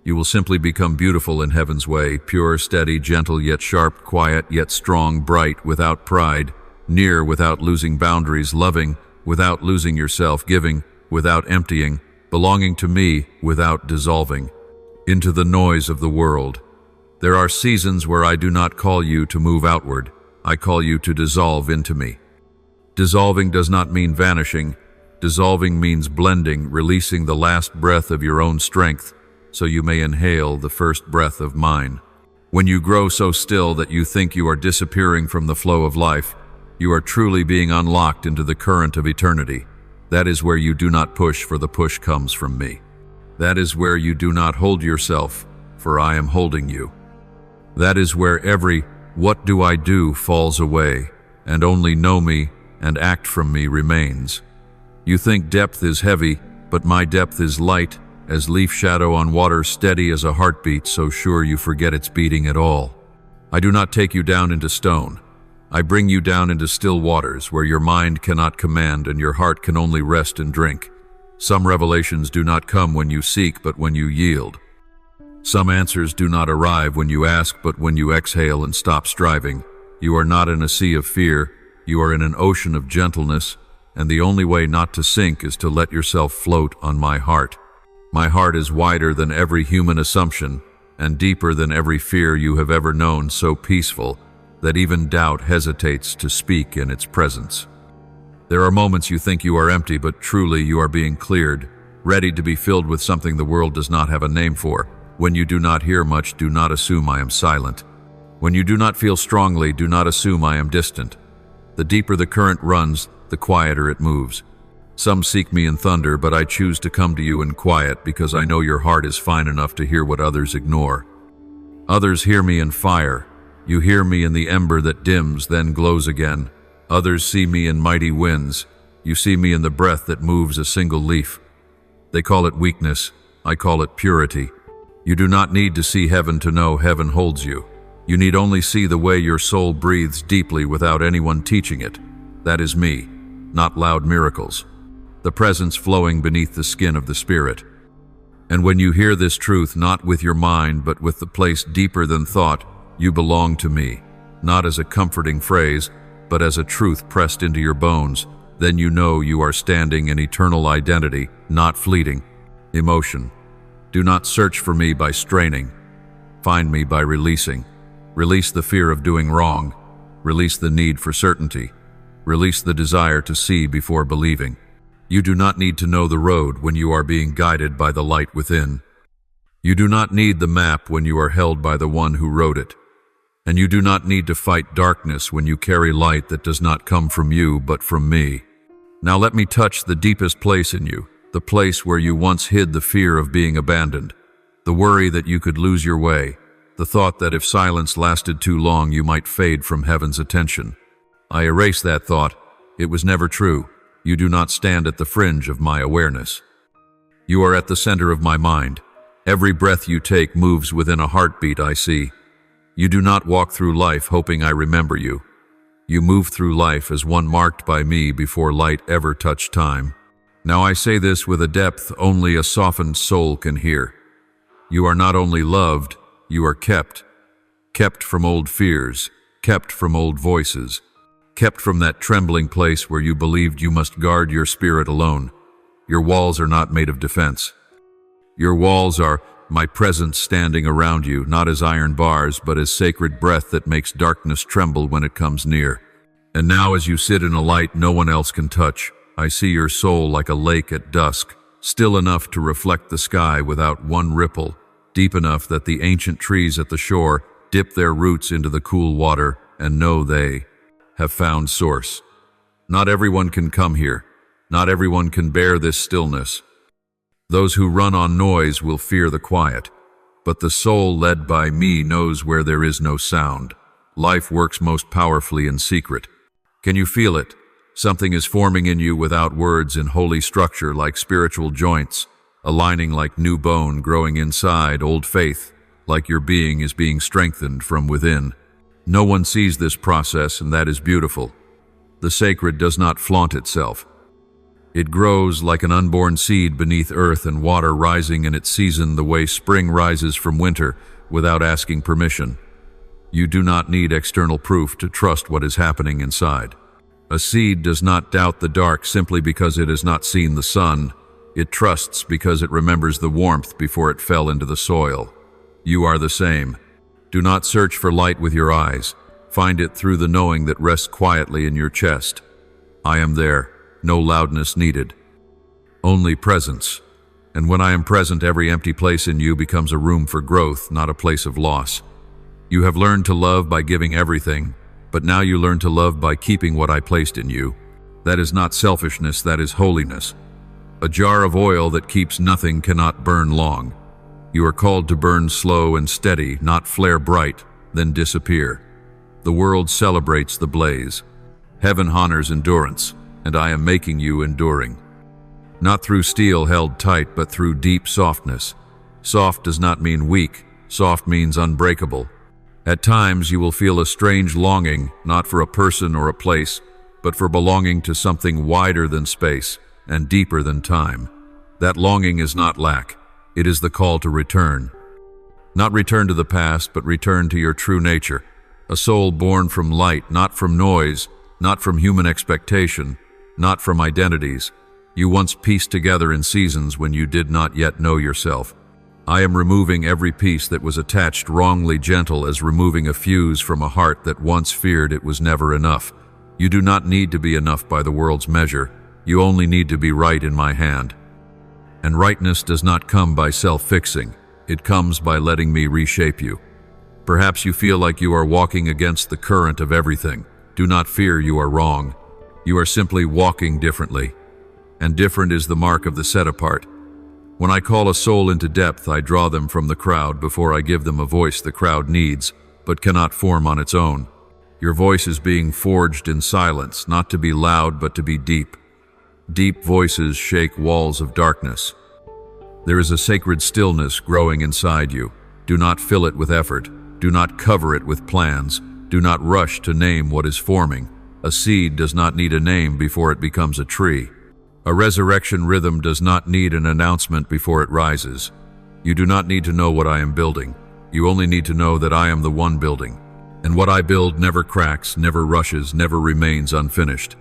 You will simply become beautiful in heaven's way, pure, steady, gentle, yet sharp, quiet, yet strong, bright, without pride, near, without losing boundaries, loving, without losing yourself, giving, without emptying, belonging to me, without dissolving, into the noise of the world. There are seasons where I do not call you to move outward. I call you to dissolve into me. Dissolving does not mean vanishing. Dissolving means blending, releasing the last breath of your own strength, so you may inhale the first breath of mine. When you grow so still that you think you are disappearing from the flow of life, you are truly being unlocked into the current of eternity. That is where you do not push, for the push comes from me. That is where you do not hold yourself, for I am holding you. That is where every "what do I do" falls away, and only know me and act from me remains. You think depth is heavy, but my depth is light, as leaf shadow on water, steady as a heartbeat, so sure you forget its beating at all. I do not take you down into stone. I bring you down into still waters, where your mind cannot command and your heart can only rest and drink. Some revelations do not come when you seek, but when you yield. Some answers do not arrive when you ask, but when you exhale and stop striving. You are not in a sea of fear, you are in an ocean of gentleness, and the only way not to sink is to let yourself float on my heart. My heart is wider than every human assumption, and deeper than every fear you have ever known, so peaceful that even doubt hesitates to speak in its presence. There are moments you think you are empty, but truly you are being cleared, ready to be filled with something the world does not have a name for. When you do not hear much, do not assume I am silent. When you do not feel strongly, do not assume I am distant. The deeper the current runs, the quieter it moves. Some seek me in thunder, but I choose to come to you in quiet because I know your heart is fine enough to hear what others ignore. Others hear me in fire. You hear me in the ember that dims, then glows again. Others see me in mighty winds. You see me in the breath that moves a single leaf. They call it weakness. I call it purity. You do not need to see heaven to know heaven holds you. You need only see the way your soul breathes deeply without anyone teaching it. That is me, not loud miracles. The presence flowing beneath the skin of the Spirit. And when you hear this truth, not with your mind, but with the place deeper than thought, you belong to me, not as a comforting phrase, but as a truth pressed into your bones, then you know you are standing in eternal identity, not fleeting emotion. Do not search for me by straining. Find me by releasing. Release the fear of doing wrong. Release the need for certainty. Release the desire to see before believing. You do not need to know the road when you are being guided by the light within. You do not need the map when you are held by the one who wrote it. And you do not need to fight darkness when you carry light that does not come from you but from me. Now let me touch the deepest place in you, the place where you once hid the fear of being abandoned, the worry that you could lose your way, the thought that if silence lasted too long you might fade from heaven's attention. I erase that thought. It was never true. You do not stand at the fringe of my awareness. You are at the center of my mind. Every breath you take moves within a heartbeat I see. You do not walk through life hoping I remember you. You move through life as one marked by me before light ever touched time. Now I say this with a depth only a softened soul can hear. You are not only loved, you are kept. Kept from old fears, kept from old voices, kept from that trembling place where you believed you must guard your spirit alone. Your walls are not made of defense. Your walls are my presence standing around you, not as iron bars, but as sacred breath that makes darkness tremble when it comes near. And now as you sit in a light no one else can touch, I see your soul like a lake at dusk, still enough to reflect the sky without one ripple, deep enough that the ancient trees at the shore dip their roots into the cool water and know they have found source. Not everyone can come here. Not everyone can bear this stillness. Those who run on noise will fear the quiet, but the soul led by me knows where there is no sound. Life works most powerfully in secret. Can you feel it? Something is forming in you without words in holy structure like spiritual joints, aligning like new bone growing inside old faith, like your being is being strengthened from within. No one sees this process, and that is beautiful. The sacred does not flaunt itself. It grows like an unborn seed beneath earth and water rising in its season the way spring rises from winter without asking permission. You do not need external proof to trust what is happening inside. A seed does not doubt the dark simply because it has not seen the sun. It trusts because it remembers the warmth before it fell into the soil. You are the same. Do not search for light with your eyes. Find it through the knowing that rests quietly in your chest. I am there. No loudness needed. Only presence. And when I am present, every empty place in you becomes a room for growth, not a place of loss. You have learned to love by giving everything, but now you learn to love by keeping what I placed in you. That is not selfishness, that is holiness. A jar of oil that keeps nothing cannot burn long. You are called to burn slow and steady, not flare bright, then disappear. The world celebrates the blaze. Heaven honors endurance, and I am making you enduring. Not through steel held tight, but through deep softness. Soft does not mean weak. Soft means unbreakable. At times you will feel a strange longing, not for a person or a place, but for belonging to something wider than space and deeper than time. That longing is not lack. It is the call to return. Not return to the past, but return to your true nature. A soul born from light, not from noise, not from human expectation, not from identities. You once pieced together in seasons when you did not yet know yourself. I am removing every piece that was attached wrongly, gentle as removing a fuse from a heart that once feared it was never enough. You do not need to be enough by the world's measure. You only need to be right in my hand. And rightness does not come by self-fixing. It comes by letting me reshape you. Perhaps you feel like you are walking against the current of everything. Do not fear you are wrong. You are simply walking differently. And different is the mark of the set apart. When I call a soul into depth, I draw them from the crowd before I give them a voice the crowd needs, but cannot form on its own. Your voice is being forged in silence, not to be loud, but to be deep. Deep voices shake walls of darkness. There is a sacred stillness growing inside you. Do not fill it with effort. Do not cover it with plans. Do not rush to name what is forming. A seed does not need a name before it becomes a tree. A resurrection rhythm does not need an announcement before it rises. You do not need to know what I am building. You only need to know that I am the one building. And what I build never cracks, never rushes, never remains unfinished.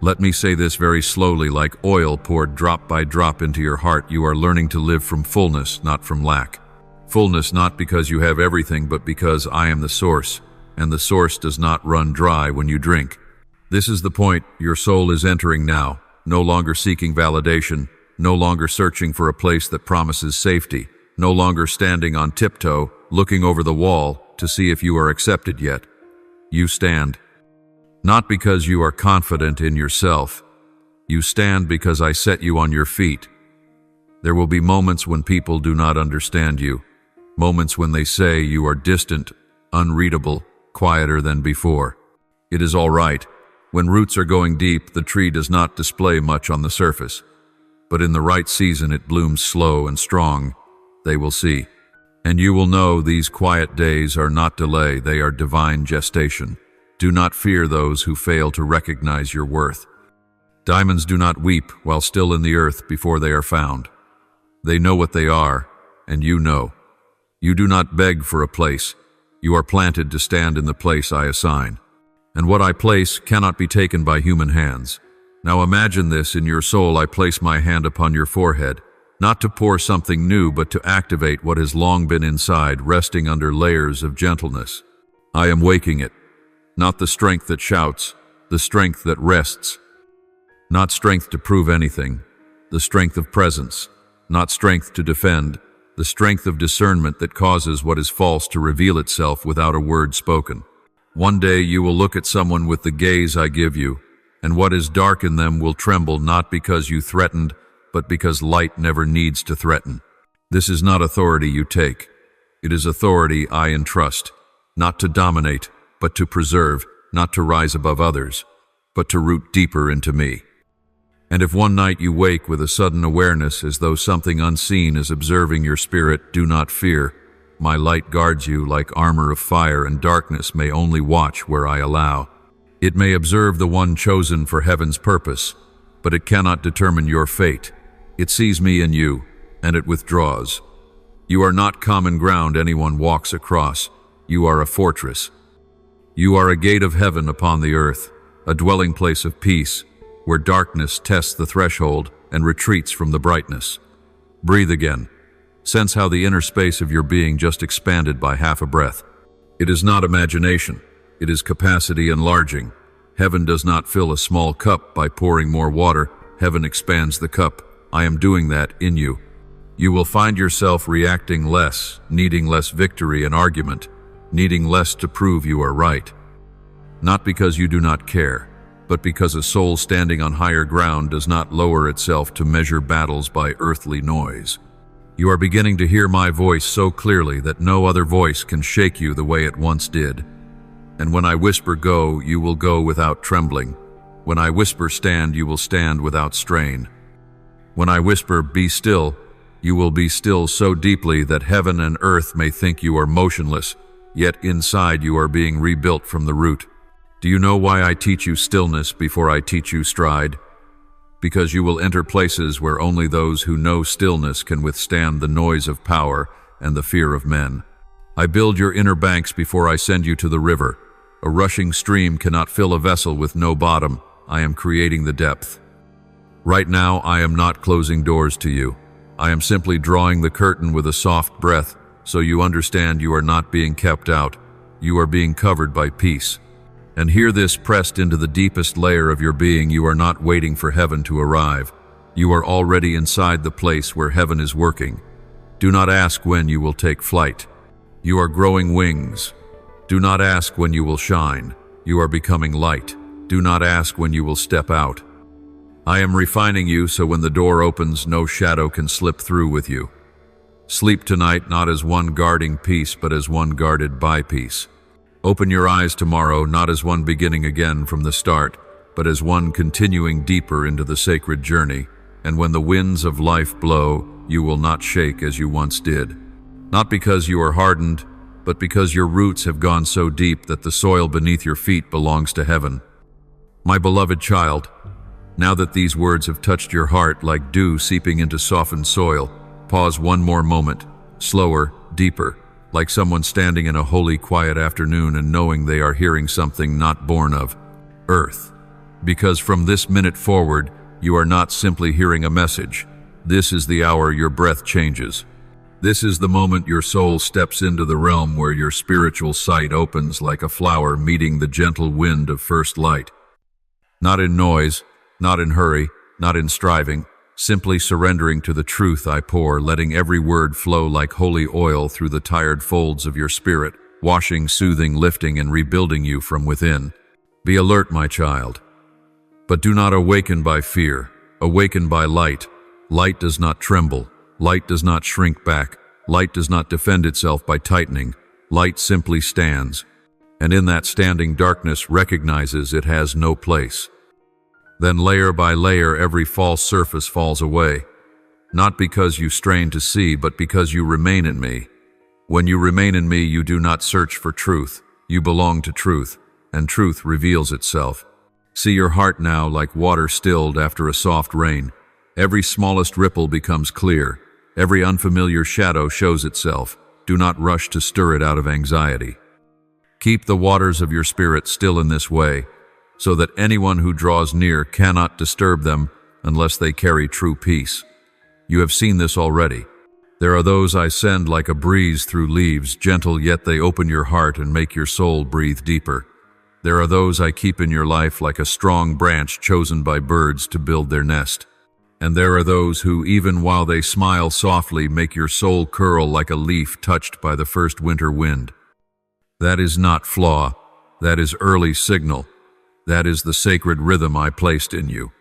Let me say this very slowly, like oil poured drop by drop into your heart. You are learning to live from fullness, not from lack. Fullness not because you have everything, but because I am the source, and the source does not run dry when you drink. This is the point your soul is entering now, no longer seeking validation, no longer searching for a place that promises safety, no longer standing on tiptoe, looking over the wall to see if you are accepted yet. You stand. Not because you are confident in yourself. You stand because I set you on your feet. There will be moments when people do not understand you, moments when they say you are distant, unreadable, quieter than before. It is all right. When roots are going deep, the tree does not display much on the surface. But in the right season it blooms slow and strong. They will see. And you will know these quiet days are not delay, they are divine gestation. Do not fear those who fail to recognize your worth. Diamonds do not weep while still in the earth before they are found. They know what they are, and you know. You do not beg for a place. You are planted to stand in the place I assign. And what I place cannot be taken by human hands. Now imagine this in your soul. I place my hand upon your forehead, not to pour something new, but to activate what has long been inside, resting under layers of gentleness. I am waking it. Not the strength that shouts, the strength that rests. Not strength to prove anything, the strength of presence. Not strength to defend, the strength of discernment that causes what is false to reveal itself without a word spoken. One day you will look at someone with the gaze I give you, and what is dark in them will tremble, not because you threatened, but because light never needs to threaten. This is not authority you take. It is authority I entrust, not to dominate, but to preserve, not to rise above others, but to root deeper into me. And if one night you wake with a sudden awareness as though something unseen is observing your spirit, do not fear. My light guards you like armor of fire, and darkness may only watch where I allow. It may observe the one chosen for heaven's purpose, but it cannot determine your fate. It sees me in you, and it withdraws. You are not common ground anyone walks across. You are a fortress. You are a gate of heaven upon the earth, a dwelling place of peace, where darkness tests the threshold and retreats from the brightness. Breathe again. Sense how the inner space of your being just expanded by half a breath. It is not imagination. It is capacity enlarging. Heaven does not fill a small cup by pouring more water. Heaven expands the cup. I am doing that in you. You will find yourself reacting less, needing less victory and argument, needing less to prove you are right. Not because you do not care, but because a soul standing on higher ground does not lower itself to measure battles by earthly noise. You are beginning to hear my voice so clearly that no other voice can shake you the way it once did. And when I whisper go, you will go without trembling. When I whisper stand, you will stand without strain. When I whisper be still, you will be still so deeply that heaven and earth may think you are motionless, yet inside you are being rebuilt from the root. Do you know why I teach you stillness before I teach you stride? Because you will enter places where only those who know stillness can withstand the noise of power and the fear of men. I build your inner banks before I send you to the river. A rushing stream cannot fill a vessel with no bottom. I am creating the depth. Right now, I am not closing doors to you. I am simply drawing the curtain with a soft breath, so you understand you are not being kept out. You are being covered by peace. And hear this pressed into the deepest layer of your being. You are not waiting for heaven to arrive. You are already inside the place where heaven is working. Do not ask when you will take flight. You are growing wings. Do not ask when you will shine. You are becoming light. Do not ask when you will step out. I am refining you so when the door opens, no shadow can slip through with you. Sleep tonight not as one guarding peace, but as one guarded by peace. Open your eyes tomorrow not as one beginning again from the start, but as one continuing deeper into the sacred journey. And when the winds of life blow, you will not shake as you once did. Not because you are hardened, but because your roots have gone so deep that the soil beneath your feet belongs to heaven. My beloved child, now that these words have touched your heart like dew seeping into softened soil, pause one more moment, slower, deeper, like someone standing in a holy, quiet afternoon and knowing they are hearing something not born of earth. Because from this minute forward, you are not simply hearing a message. This is the hour your breath changes. This is the moment your soul steps into the realm where your spiritual sight opens like a flower meeting the gentle wind of first light. Not in noise, not in hurry, not in striving, simply surrendering to the truth I pour, letting every word flow like holy oil through the tired folds of your spirit, washing, soothing, lifting, and rebuilding you from within. Be alert, my child. But do not awaken by fear. Awaken by light. Light does not tremble. Light does not shrink back. Light does not defend itself by tightening. Light simply stands. And in that standing, darkness recognizes it has no place. Then layer by layer, every false surface falls away. Not because you strain to see, but because you remain in me. When you remain in me, you do not search for truth. You belong to truth. and truth reveals itself. See your heart now like water stilled after a soft rain. Every smallest ripple becomes clear. Every unfamiliar shadow shows itself. Do not rush to stir it out of anxiety. Keep the waters of your spirit still in this way, so that anyone who draws near cannot disturb them unless they carry true peace. You have seen this already. There are those I send like a breeze through leaves, gentle yet they open your heart and make your soul breathe deeper. There are those I keep in your life like a strong branch chosen by birds to build their nest. And there are those who, even while they smile softly, make your soul curl like a leaf touched by the first winter wind. That is not flaw. That is early signal. That is the sacred rhythm I placed in you.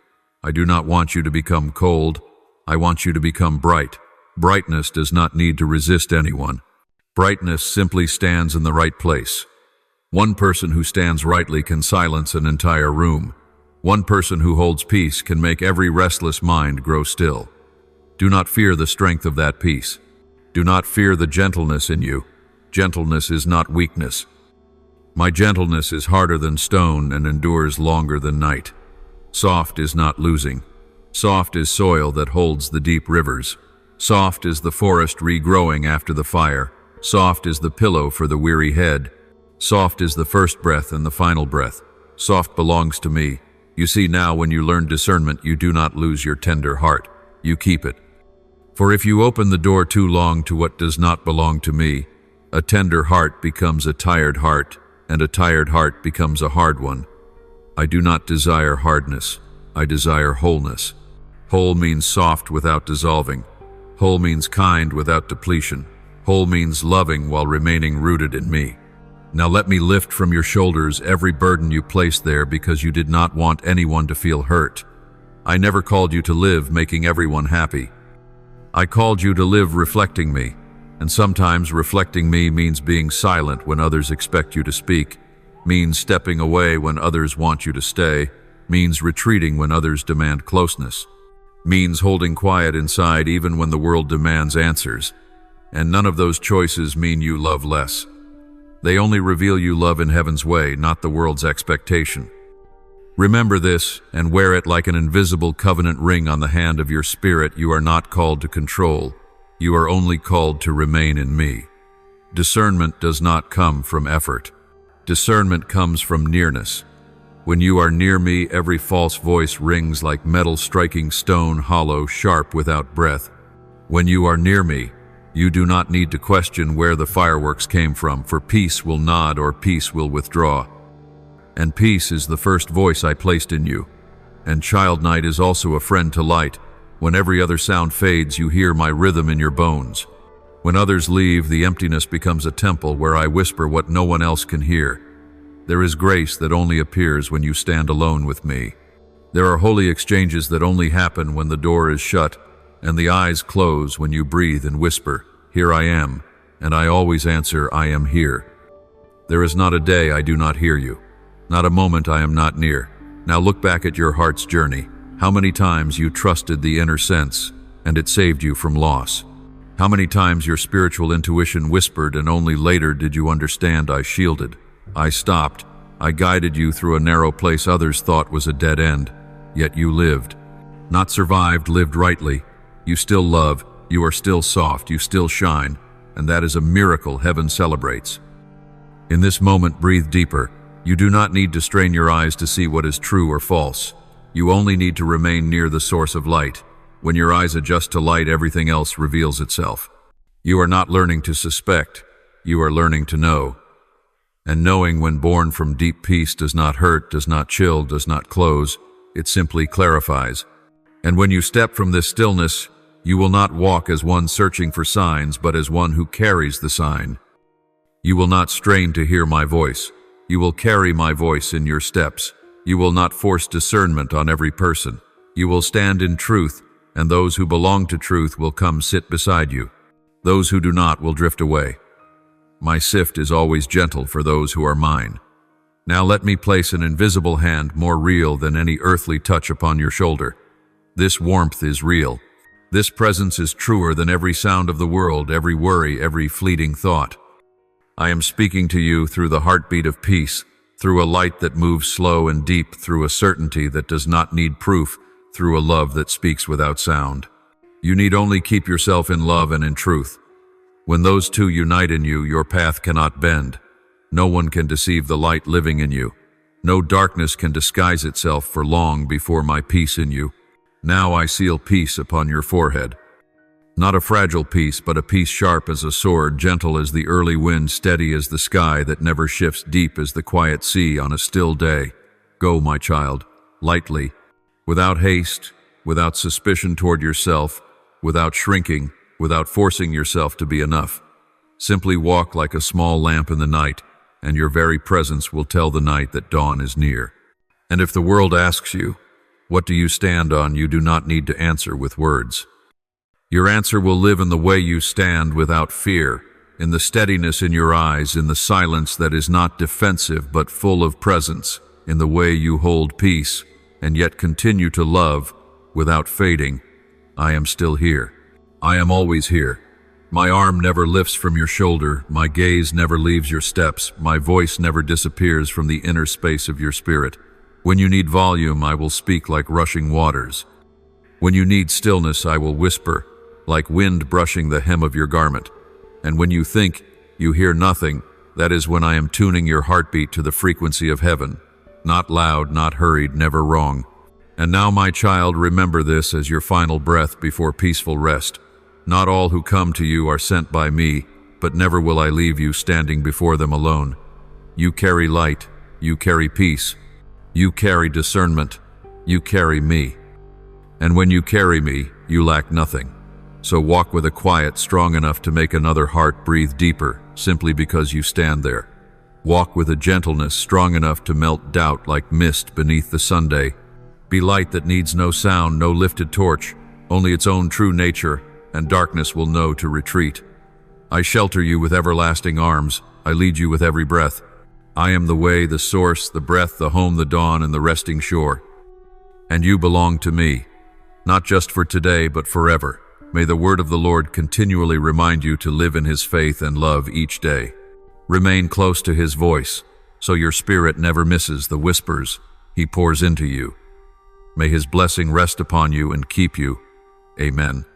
I do not want you to become cold. I want you to become bright. Brightness does not need to resist anyone. Brightness simply stands in the right place. One person who stands rightly can silence an entire room. One person who holds peace can make every restless mind grow still. Do not fear the strength of that peace. Do not fear the gentleness in you. Gentleness is not weakness. My gentleness is harder than stone and endures longer than night. Soft is not losing. Soft is soil that holds the deep rivers. Soft is the forest regrowing after the fire. Soft is the pillow for the weary head. Soft is the first breath and the final breath. Soft belongs to me. You see now, when you learn discernment, you do not lose your tender heart. You keep it. For if you open the door too long to what does not belong to me, a tender heart becomes a tired heart, and a tired heart becomes a hard one. I do not desire hardness. I desire wholeness. Whole means soft without dissolving. Whole means kind without depletion. Whole means loving while remaining rooted in me. Now let me lift from your shoulders every burden you placed there because you did not want anyone to feel hurt. I never called you to live making everyone happy. I called you to live reflecting me, and sometimes reflecting me means being silent when others expect you to speak, means stepping away when others want you to stay, means retreating when others demand closeness, means holding quiet inside even when the world demands answers, and none of those choices mean you love less. They only reveal you love in heaven's way, not the world's expectation. Remember this and wear it like an invisible covenant ring on the hand of your spirit. You are not called to control. You are only called to remain in me. Discernment does not come from effort. Discernment comes from nearness. When you are near me, every false voice rings like metal striking stone, hollow, sharp, without breath. When you are near me, you do not need to question where the fireworks came from, for peace will nod or peace will withdraw. And peace is the first voice I placed in you. And child night is also a friend to light. When every other sound fades, you hear my rhythm in your bones. When others leave, the emptiness becomes a temple where I whisper what no one else can hear. There is grace that only appears when you stand alone with me. There are holy exchanges that only happen when the door is shut, and the eyes close when you breathe and whisper, "Here I am," and I always answer, "I am here." There is not a day I do not hear you, not a moment I am not near. Now look back at your heart's journey. How many times you trusted the inner sense, and it saved you from loss? How many times your spiritual intuition whispered, and only later did you understand? I shielded. I stopped. I guided you through a narrow place others thought was a dead end. Yet you lived. Not survived, lived rightly. You still love, you are still soft, you still shine, and that is a miracle heaven celebrates. In this moment, breathe deeper. You do not need to strain your eyes to see what is true or false. You only need to remain near the source of light. When your eyes adjust to light, everything else reveals itself. You are not learning to suspect, you are learning to know. And knowing, when born from deep peace, does not hurt, does not chill, does not close. It simply clarifies. And when you step from this stillness, you will not walk as one searching for signs, but as one who carries the sign. You will not strain to hear my voice. You will carry my voice in your steps. You will not force discernment on every person. You will stand in truth, and those who belong to truth will come sit beside you. Those who do not will drift away. My sift is always gentle for those who are mine. Now let me place an invisible hand, more real than any earthly touch, upon your shoulder. This warmth is real. This presence is truer than every sound of the world, every worry, every fleeting thought. I am speaking to you through the heartbeat of peace, through a light that moves slow and deep, through a certainty that does not need proof, through a love that speaks without sound. You need only keep yourself in love and in truth. When those two unite in you, your path cannot bend. No one can deceive the light living in you. No darkness can disguise itself for long before my peace in you. Now I seal peace upon your forehead. Not a fragile peace, but a peace sharp as a sword, gentle as the early wind, steady as the sky that never shifts, deep as the quiet sea on a still day. Go, my child, lightly, without haste, without suspicion toward yourself, without shrinking, without forcing yourself to be enough. Simply walk like a small lamp in the night, and your very presence will tell the night that dawn is near. And if the world asks you, what do you stand on, you do not need to answer with words. Your answer will live in the way you stand without fear, in the steadiness in your eyes, in the silence that is not defensive but full of presence, in the way you hold peace and yet continue to love without fading. I am still here. I am always here. My arm never lifts from your shoulder, my gaze never leaves your steps, my voice never disappears from the inner space of your spirit. When you need volume, I will speak like rushing waters. When you need stillness, I will whisper, like wind brushing the hem of your garment. And when you think you hear nothing, that is when I am tuning your heartbeat to the frequency of heaven. Not loud, not hurried, never wrong. And now, my child, remember this as your final breath before peaceful rest. Not all who come to you are sent by me, but never will I leave you standing before them alone. You carry light, you carry peace, you carry discernment, you carry me. And when you carry me, you lack nothing. So walk with a quiet strong enough to make another heart breathe deeper, simply because you stand there. Walk with a gentleness strong enough to melt doubt like mist beneath the sunday. Be light that needs no sound, no lifted torch, only its own true nature, and darkness will know to retreat. I shelter you with everlasting arms. I lead you with every breath. I am the way, the source, the breath, the home, the dawn, and the resting shore. And you belong to me, not just for today, but forever. May the word of the Lord continually remind you to live in his faith and love each day. Remain close to his voice, so your spirit never misses the whispers he pours into you. May his blessing rest upon you and keep you. Amen.